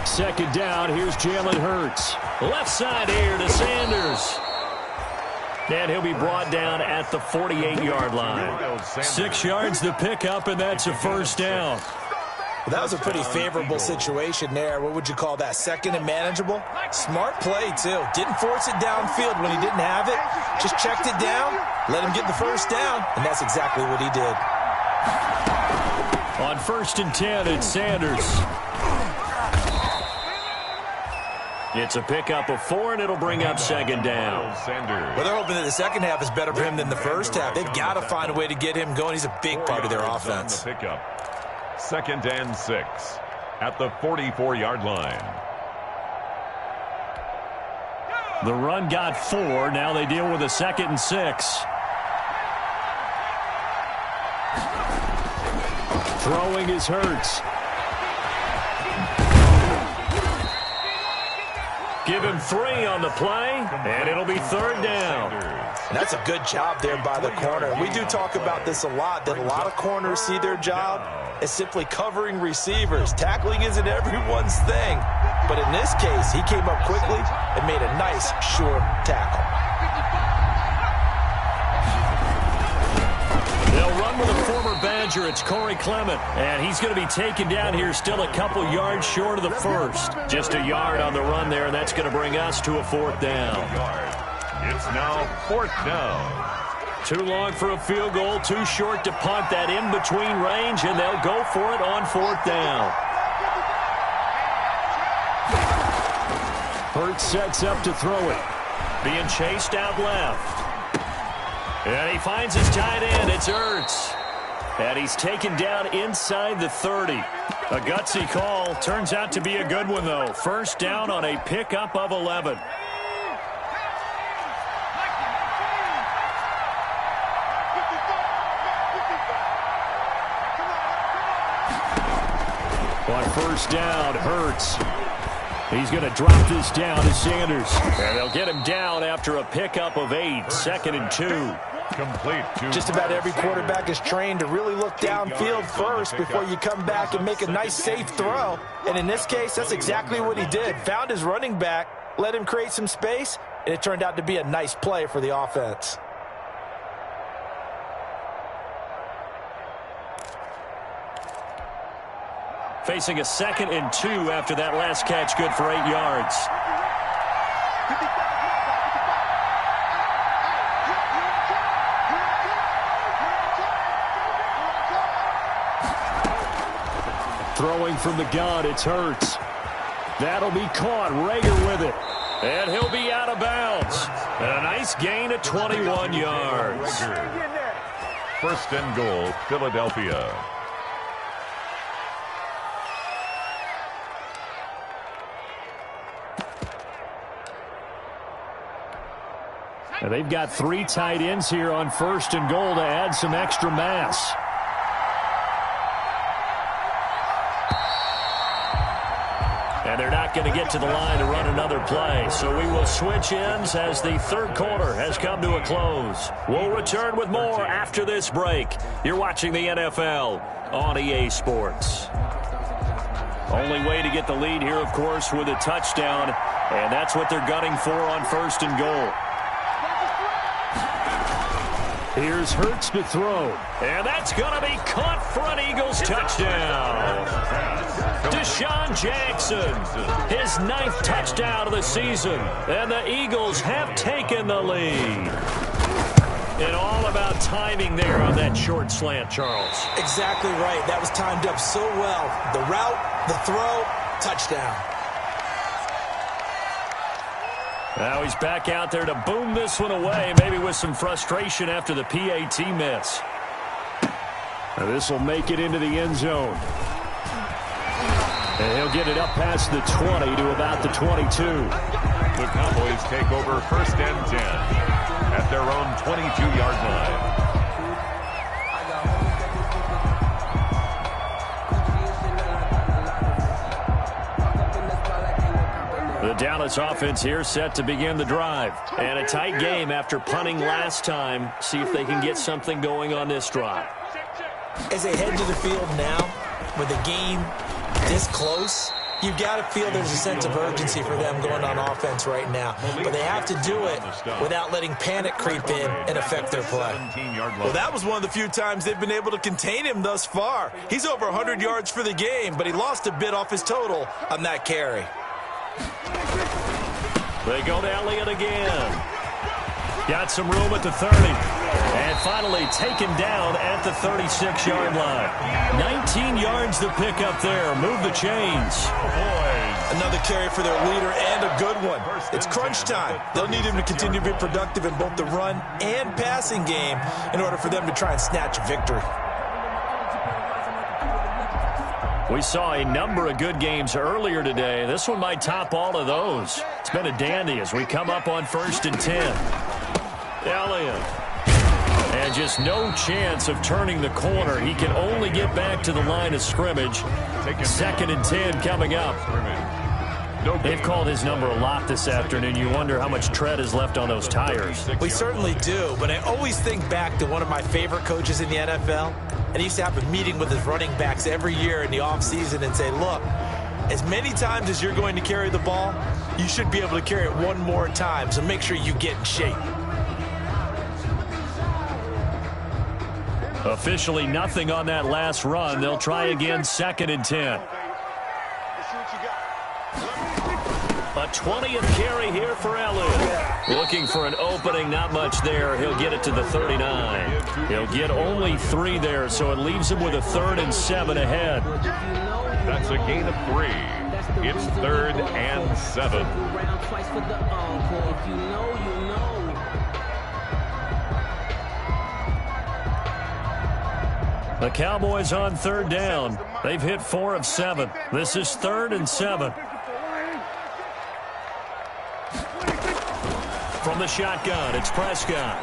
A: 2nd down, here's Jalen Hurts. Left side here to Sanders. And he'll be brought down at the 48-yard line. 6 yards the pickup, and that's a 1st down.
C: Well, that was a pretty favorable situation there. What would you call that? 2nd and manageable? Smart play, too. Didn't force it downfield when he didn't have it. Just checked it down, let him get the 1st down, and that's exactly what he did.
A: On 1st and 10, it's Sanders. It's a pickup of 4, and it'll bring up 2nd down.
C: Well, they're hoping that the second half is better for him than the first half. They've got to find a way to get him going. He's a big part of their offense.
B: 2nd and 6 at the 44-yard line.
A: The run got 4. Now they deal with a 2nd and 6. Throwing is Hurts. Give him 3 on the play, and it'll be 3rd down.
C: And that's a good job there by the corner. We do talk about this a lot, that a lot of corners see their job as simply covering receivers. Tackling isn't everyone's thing. But in this case, he came up quickly and made a nice, sure tackle.
A: They'll run with a former Badger. It's Corey Clement. And he's going to be taken down here still a couple yards short of the 1st. Just a yard on the run there, and that's going to bring us to a 4th down.
B: It's now 4th down.
A: Too long for a field goal, too short to punt. That in-between range, and they'll go for it on 4th down. Hurts sets up to throw it. Being chased out left. And he finds his tight end. It's Hurts. And he's taken down inside the 30. A gutsy call. Turns out to be a good one, though. 1st down on a pickup of 11. On 1st down, Hurts. He's going to drop this down to Sanders. And they'll get him down after a pickup of 8. 2nd and 2.
B: Complete.
C: Just about every quarterback is trained to really look downfield first before you come back and make a nice, safe throw. And in this case, that's exactly what he did. Found his running back, let him create some space, and it turned out to be a nice play for the offense.
A: Facing a 2nd and 2 after that last catch, good for 8 yards. Throwing from the gun, it's Hurts. That'll be caught. Rager with it. And he'll be out of bounds. And a nice gain of 21 yards.
B: First and goal, Philadelphia.
A: And they've got 3 tight ends here on first and goal to add some extra mass. And they're not going to get to the line to run another play. So we will switch ends as the third quarter has come to a close. We'll return with more after this break. You're watching the NFL on EA Sports. Only way to get the lead here, of course, with a touchdown. And that's what they're gunning for on first and goal. Here's Hurts to throw. And that's going to be caught for an Eagles touchdown. Deshaun Jackson, his 9th touchdown of the season. And the Eagles have taken the lead. And all about timing there on that short slant, Charles.
C: Exactly right. That was timed up so well. The route, the throw, touchdown.
A: Now he's back out there to boom this one away, maybe with some frustration after the PAT miss. This will make it into the end zone. And he'll get it up past the 20 to about the 22.
B: The Cowboys take over first and 10 at their own 22-yard line.
A: The Dallas offense here set to begin the drive. And a tight game after punting last time. See if they can get something going on this drive.
C: As they head to the field now, with the game this close, you've got to feel there's a sense of urgency for them going on offense right now. But they have to do it without letting panic creep in and affect their play. Well, that was one of the few times they've been able to contain him thus far. He's over 100 yards for the game, but he lost a bit off his total on that carry.
A: They go to Elliott again. Got some room at the 30. And finally taken down at the 36-yard line. 19 yards to pick up there. Move the chains.
C: Another carry for their leader and a good one. It's crunch time. They'll need him to continue to be productive in both the run and passing game in order for them to try and snatch a victory.
A: We saw a number of good games earlier today. This one might top all of those. It's been a dandy as we come up on first and 10. Elliott. And just no chance of turning the corner. He can only get back to the line of scrimmage. Second and 10 coming up. They've called his number a lot this afternoon. You wonder how much tread is left on those tires.
C: We certainly do, but I always think back to one of my favorite coaches in the NFL. And he used to have a meeting with his running backs every year in the offseason and say, look, as many times as you're going to carry the ball, you should be able to carry it one more time, so make sure you get in shape.
A: Officially nothing on that last run. They'll try again, second and 10. A 20th carry here for Elliott. Looking for an opening, not much there. He'll get it to the 39. He'll get only 3 there, so it leaves him with a 3rd and 7 ahead.
B: That's a gain of 3. It's 3rd and 7.
A: The Cowboys on 3rd down. They've hit 4 of 7. This is 3rd and 7. From the shotgun, it's Prescott.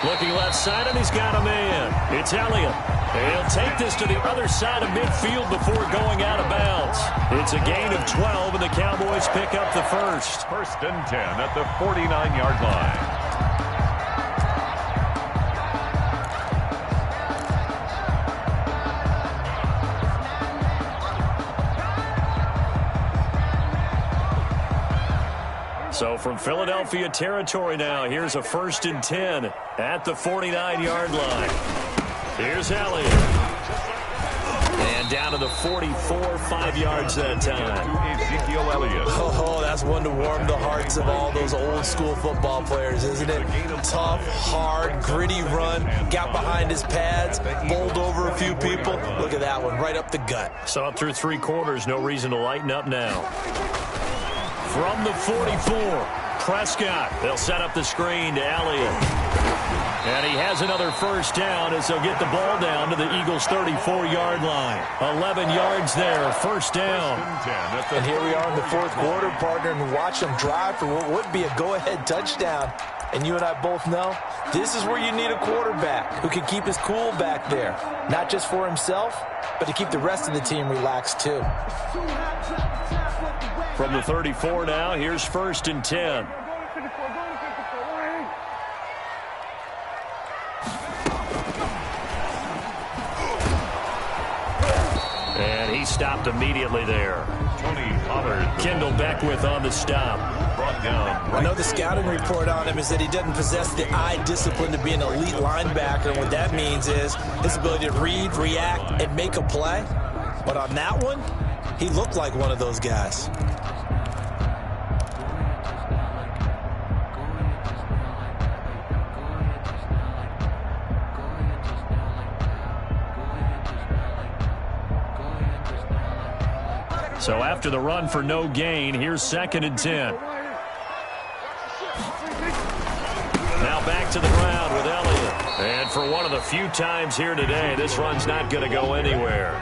A: Looking left side, and he's got a man. It's Elliott. He'll take this to the other side of midfield before going out of bounds. It's a gain of 12, and the Cowboys pick up the first.
B: First and 10 at the 49-yard line.
A: So from Philadelphia territory now, here's a 1st and 10 at the 49-yard line. Here's Elliott. And And down to the 44, 5 yards that time.
B: Ezekiel Elliott.
C: Oh, that's one to warm the hearts of all those old school football players, isn't it? Tough, hard, gritty run. Got behind his pads, bowled over a few people. Look at that one, right up the gut.
A: So up through 3 quarters, no reason to lighten up now. From the 44, Prescott. They'll set up the screen to Elliott. And he has another first down as they'll get the ball down to the Eagles' 34-yard line. 11 yards there, first down.
C: And here we are in the 4th quarter, partner, and watch them drive for what would be a go-ahead touchdown. And you and I both know this is where you need a quarterback who can keep his cool back there. Not just for himself, but to keep the rest of the team relaxed too.
A: From the 34 now, here's 1st and 10. And he stopped immediately there.
B: Tony Pollard.
A: Kendall Beckwith on the stop.
B: Brought down.
C: I know the scouting report on him is that he doesn't possess the eye discipline to be an elite linebacker. And what that means is his ability to read, react, and make a play. But on that one, he looked like one of those guys.
A: So after the run for no gain, here's 2nd and 10. Now back to the ground with Elliott. And for one of the few times here today, this run's not going to go anywhere.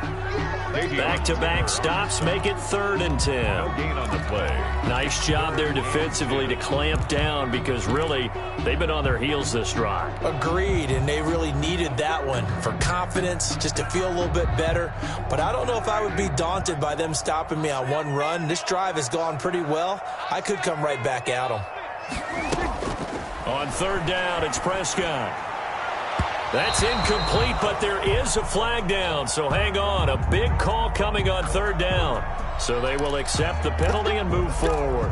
A: Back-to-back stops make it 3rd and 10.
B: Gain on the play.
A: Nice job there defensively to clamp down because really they've been on their heels this drive.
C: Agreed, and they really needed that one for confidence, just to feel a little bit better. But I don't know if I would be daunted by them stopping me on one run. This drive has gone pretty well. I could come right back at them.
A: On 3rd down, it's Prescott. That's incomplete, but there is a flag down, so hang on. A big call coming on 3rd down. So they will accept the penalty and move forward.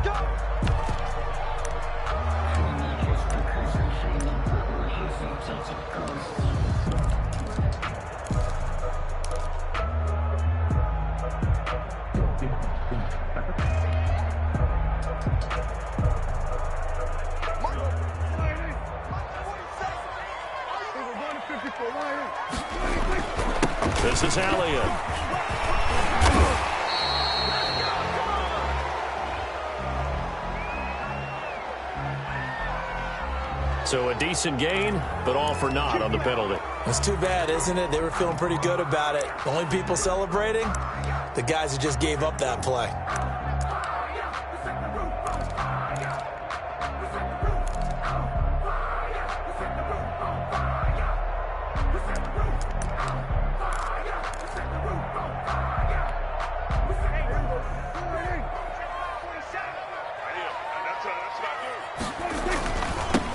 A: This is Elliott. So a decent gain, but all for naught on the penalty.
C: It's too bad, isn't it? They were feeling pretty good about it. The only people celebrating, the guys who just gave up that play.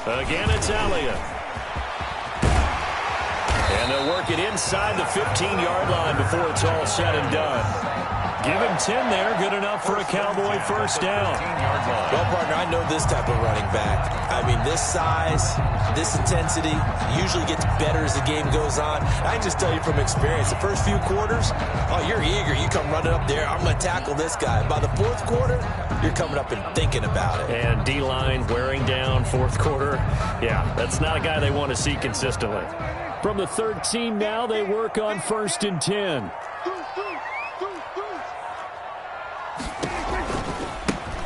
A: Again, it's Elliott. And they'll work it inside the 15-yard line before it's all said and done. Give him 10 there. Good enough for a Cowboy first down.
C: Well, partner, I know this type of running back. I mean, this size, this intensity usually gets better as the game goes on. I can just tell you from experience, the first few quarters, oh, you're eager. You come running up there, I'm going to tackle this guy. By the 4th quarter, you're coming up and thinking about it.
A: And D-line wearing down 4th quarter. Yeah, that's not a guy they want to see consistently. From the 13 now, they work on 1st and 10.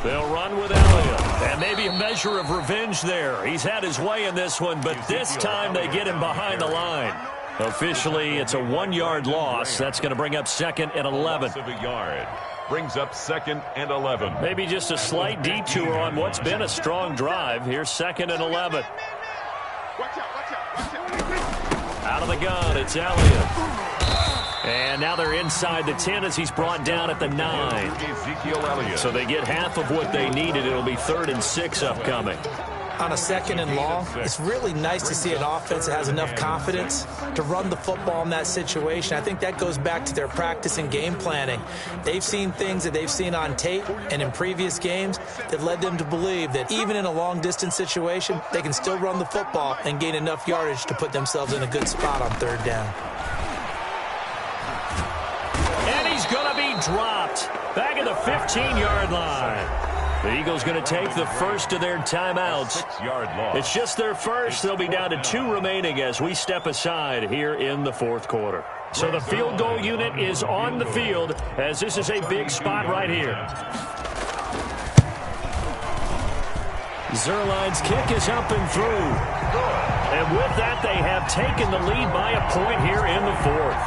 A: They'll run with Elliott. And maybe a measure of revenge there. He's had his way in this one, but this time they get him behind the line. Officially, it's a 1-yard loss. That's going to bring up 2nd and 11.
B: Brings up 2nd and 11.
A: Maybe just a slight detour on what's been a strong drive. Here's 2nd and 11. Out of the gun, it's Elliott. And now they're inside the 10 as he's brought down at the 9.
B: Ezekiel Elliott.
A: So they get half of what they needed. It'll be 3rd and 6 upcoming.
C: On a 2nd and long, it's really nice to see an offense that has enough confidence to run the football in that situation. I think that goes back to their practice and game planning. They've seen things that they've seen on tape and in previous games that led them to believe that even in a long-distance situation, they can still run the football and gain enough yardage to put themselves in a good spot on 3rd down.
A: dropped. Back at the 15-yard line. The Eagles going to take the first of their timeouts.
B: 6-yard loss.
A: It's just their first. They'll be down to 2 remaining as we step aside here in the fourth quarter. So the field goal unit is on the field as this is a big spot right here. Zerline's kick is up and through. And with that, they have taken the lead by a point here in the fourth.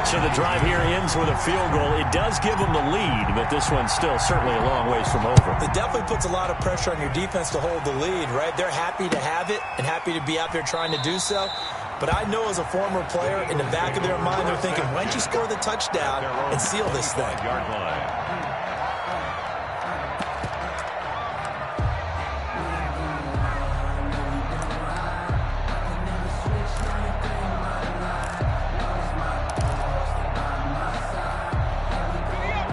A: So the drive here ends with a field goal. It does give them the lead, but this one's still certainly a long ways from over.
C: It definitely puts a lot of pressure on your defense to hold the lead, right? They're happy to have it and happy to be out there trying to do so. But I know as a former player, in the back of their mind, they're thinking, why don't you score the touchdown and seal this thing?
B: Yard line.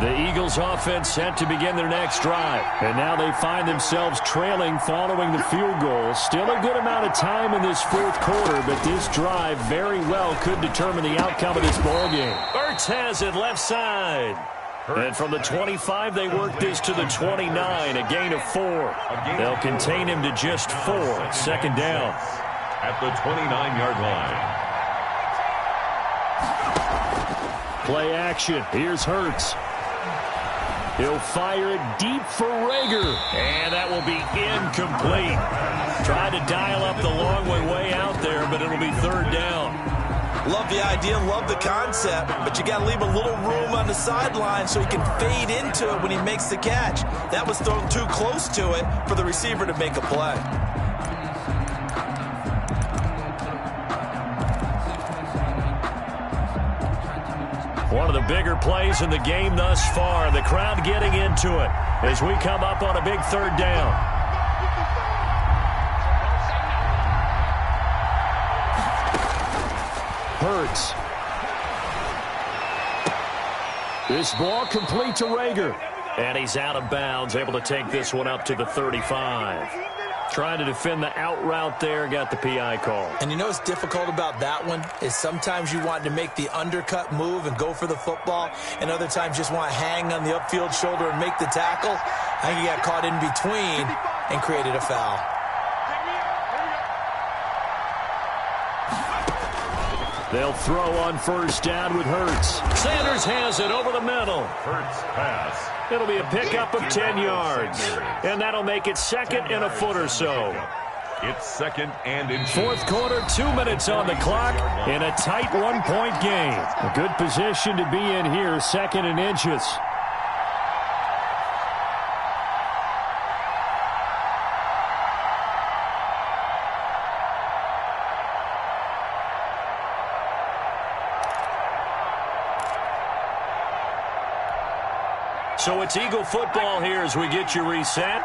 A: The Eagles offense set to begin their next drive. And now they find themselves trailing following the field goal. Still a good amount of time in this fourth quarter, but this drive very well could determine the outcome of this ballgame. Ertz has it left side. And from the 25, they work this to the 29, a gain of 4. They'll contain him to just 4. Second down.
B: At the 29-yard line.
A: Play action. Here's Hurts. He'll fire it deep for Rager. And that will be incomplete. Tried to dial up the long way out there, but it'll be third down.
C: Love the idea, love the concept, but you got to leave a little room on the sideline so he can fade into it when he makes the catch. That was thrown too close to it for the receiver to make a play.
A: One of the bigger plays in the game thus far. The crowd getting into it as we come up on a big third down. Hurts. This ball complete to Rager. And he's out of bounds, able to take this one up to the 35. Trying to defend the out route there, got the PI call.
C: And you know what's difficult about that one is sometimes you want to make the undercut move and go for the football, and other times just want to hang on the upfield shoulder and make the tackle. I think he got caught in between and created a foul.
A: They'll throw on first down with Hurts. Sanders has it over the middle.
B: Hurts pass.
A: It'll be a pickup of 10 yards. And that'll make it second and a foot or so.
B: It's second and inches.
A: Fourth quarter, 2 minutes on the clock in a tight one-point game. A good position to be in here, second and inches. So it's Eagle football here as we get you reset.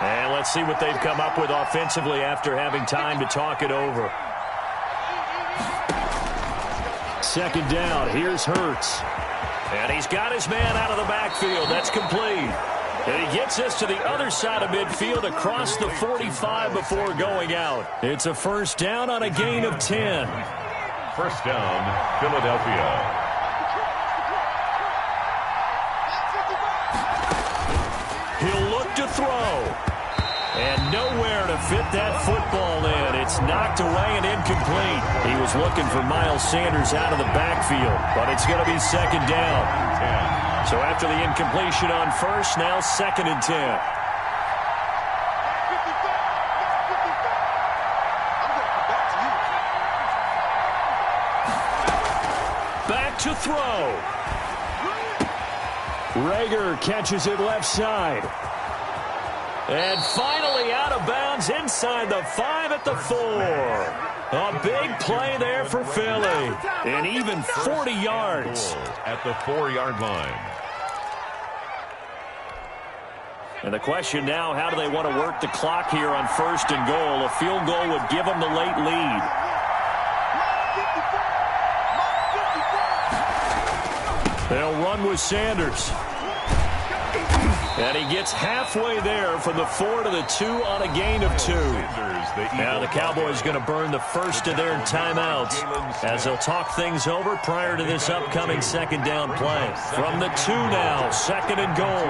A: And let's see what they've come up with offensively after having time to talk it over. Second down. Here's Hurts. And he's got his man out of the backfield. That's complete. And he gets us to the other side of midfield across the 45 before going out. It's a first down on a gain of 10.
B: First down, Philadelphia.
A: He'll look to throw. And nowhere to fit that football in. It's knocked away and incomplete. He was looking for Miles Sanders out of the backfield, but it's going to be second down. So after the incompletion on first, now second and 10. Back to throw. Rager catches it left side. And finally out of bounds inside the 5 at the 4. A big play there for Philly. And even 40 yards.
B: At the 4-yard line.
A: And the question now, how do they want to work the clock here on first and goal? A field goal would give them the late lead. They'll run with Sanders. And he gets halfway there from the 4 to the 2 on a gain of 2. Now the Cowboys going to burn the first of their timeouts as they'll talk things over prior to this upcoming second down play. From the 2 now, second and goal.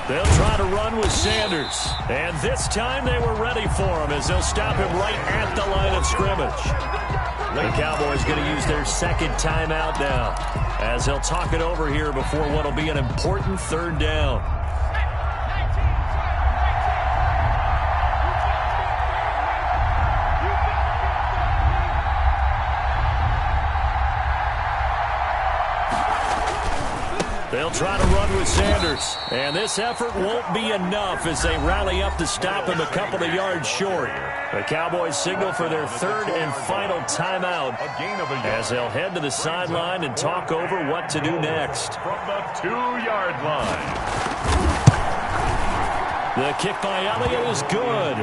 A: They'll try to run with Sanders. And this time they were ready for him as they'll stop him right at the line of scrimmage. The Cowboys going to use their second timeout now as they'll talk it over here before what will be an important third down. They'll try to run with Sanders. And this effort won't be enough as they rally up to stop him a couple of yards short. The Cowboys signal for their third and final timeout as they'll head to the sideline and talk over what to do next.
B: From the 2-yard line.
A: The kick by Elliott is good.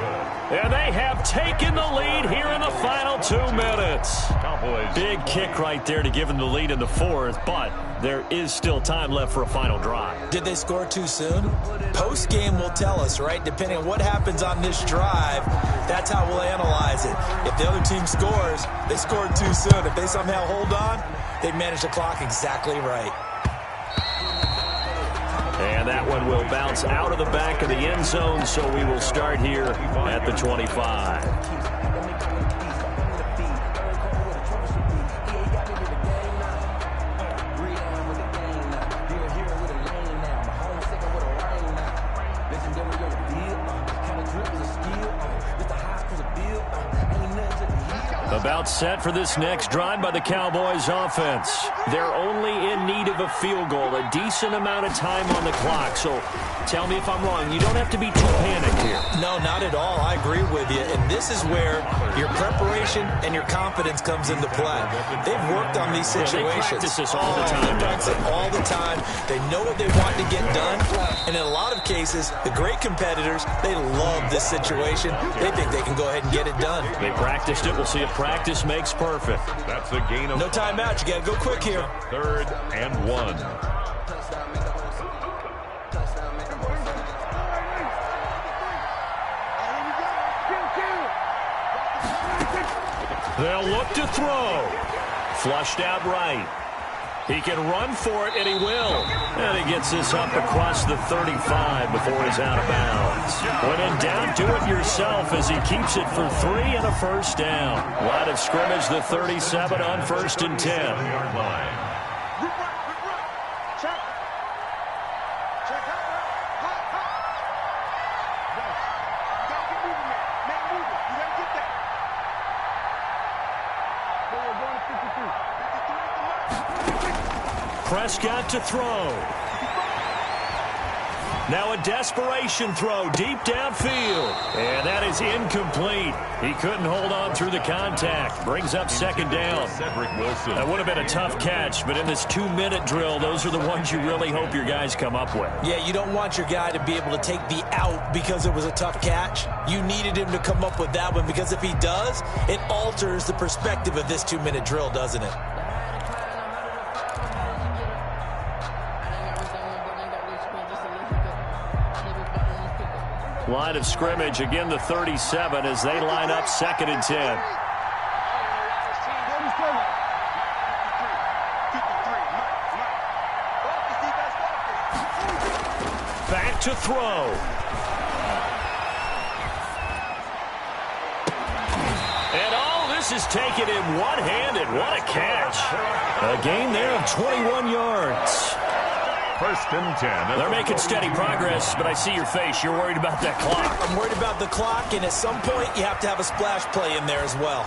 A: And they have taken the lead here in the final 2 minutes.
B: Cowboys.
A: Big kick right there to give them the lead in the fourth, but there is still time left for a final drive.
C: Did they score too soon? Post-game will tell us, right? Depending on what happens on this drive, that's how we'll analyze it. If the other team scores, they scored too soon. If they somehow hold on, they manage the clock exactly right.
A: And that one will bounce out of the back of the end zone, so we will start here at the 25. About set for this next drive by the Cowboys offense. They're only in need of a field goal, a decent amount of time on the clock. So tell me if I'm wrong. You don't have to be too panicked here.
C: No, not at all. I agree with you. And this is where your preparation and your confidence comes into play. They've worked on these situations.
A: They practice this all the time.
C: They practice it all the time. They know what they want to get done. And in a lot of cases, the great competitors, they love this situation. They think they can go ahead and get it done.
A: They practiced it. We'll see if practice makes perfect.
B: That's a gain of
C: no timeout. You got to go quick here.
B: 3rd and 1.
A: They'll look to throw. Flushed out right. He can run for it, and he will. And he gets this up across the 35 before he's out of bounds. When in doubt, do it yourself as he keeps it for 3 and a first down. Line of scrimmage, the 37 on 1st and 10. Prescott to throw. Now a desperation throw deep downfield. And that is incomplete. He couldn't hold on through the contact. Brings up 2nd down.
B: Cedric Wilson.
A: That would have been a tough catch, but in this 2-minute drill, those are the ones you really hope your guys come up with.
C: Yeah, you don't want your guy to be able to take the out because it was a tough catch. You needed him to come up with that one because if he does, it alters the perspective of this 2-minute drill, doesn't it?
A: Line of scrimmage, again the 37 as they line up 2nd and 10. Back to throw. And all this is taken in one-handed. What a catch. A gain there of 21 yards.
B: 1st and 10.
A: They're making steady progress, but I see your face. You're worried about that clock.
C: I'm worried about the clock, and at some point, you have to have a splash play in there as well.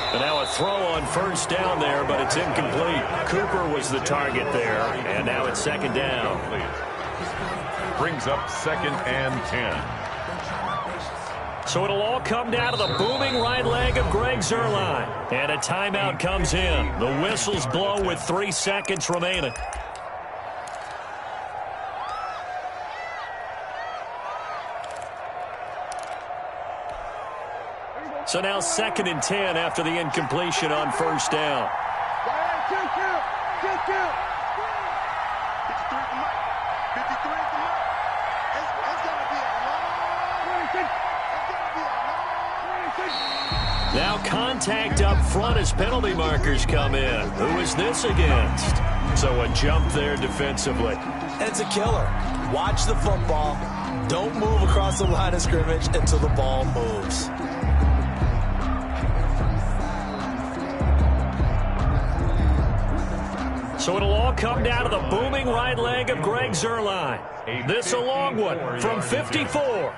A: And now a throw on 1st down there, but it's incomplete. Cooper was the target there, and now it's 2nd down.
B: Brings up 2nd and 10.
A: So it'll all come down to the booming right leg of Greg Zuerlein. And a timeout comes in. The whistles blow with 3 seconds remaining. So now 2nd and 10 after the incompletion on first down.
E: 53 come up. 53 come up. It's going to be a long 26. It's going to be a long 26.
A: Now contact up front as penalty markers come in. Who is this against? So a jump there defensively.
C: And it's a killer. Watch the football. Don't move across the line of scrimmage until the ball moves.
A: So it'll all come down to the booming right leg of Greg Zuerlein. This a long one from 54.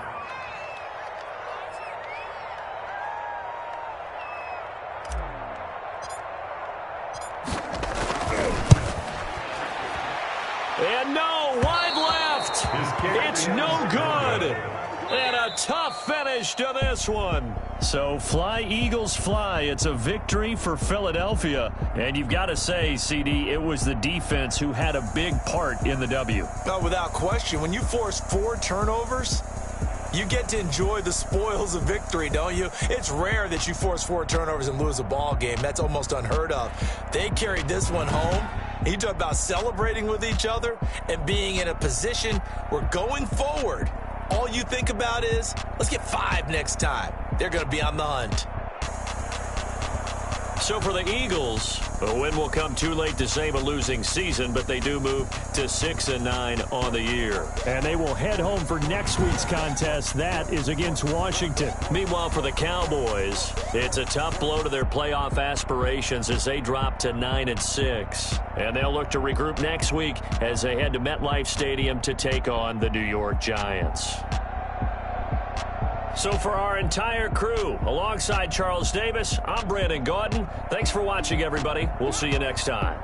A: And no, wide left. It's no good. And a tough finish to this one. So fly, Eagles, fly. It's a victory for Philadelphia. And you've got to say, CD, it was the defense who had a big part in the W.
C: Oh, without question. When you force 4 turnovers, you get to enjoy the spoils of victory, don't you? It's rare that you force 4 turnovers and lose a ball game. That's almost unheard of. They carried this one home. You talk about celebrating with each other and being in a position where going forward, all you think about is, let's get 5 next time. They're going to be on the hunt.
A: So for the Eagles, a win will come too late to save a losing season, but they do move to 6-9 on the year. And they will head home for next week's contest. That is against Washington. Meanwhile, for the Cowboys, it's a tough blow to their playoff aspirations as they drop to 9-6. And they'll look to regroup next week as they head to MetLife Stadium to take on the New York Giants. So for our entire crew, alongside Charles Davis, I'm Brandon Gaudin. Thanks for watching, everybody. We'll see you next time.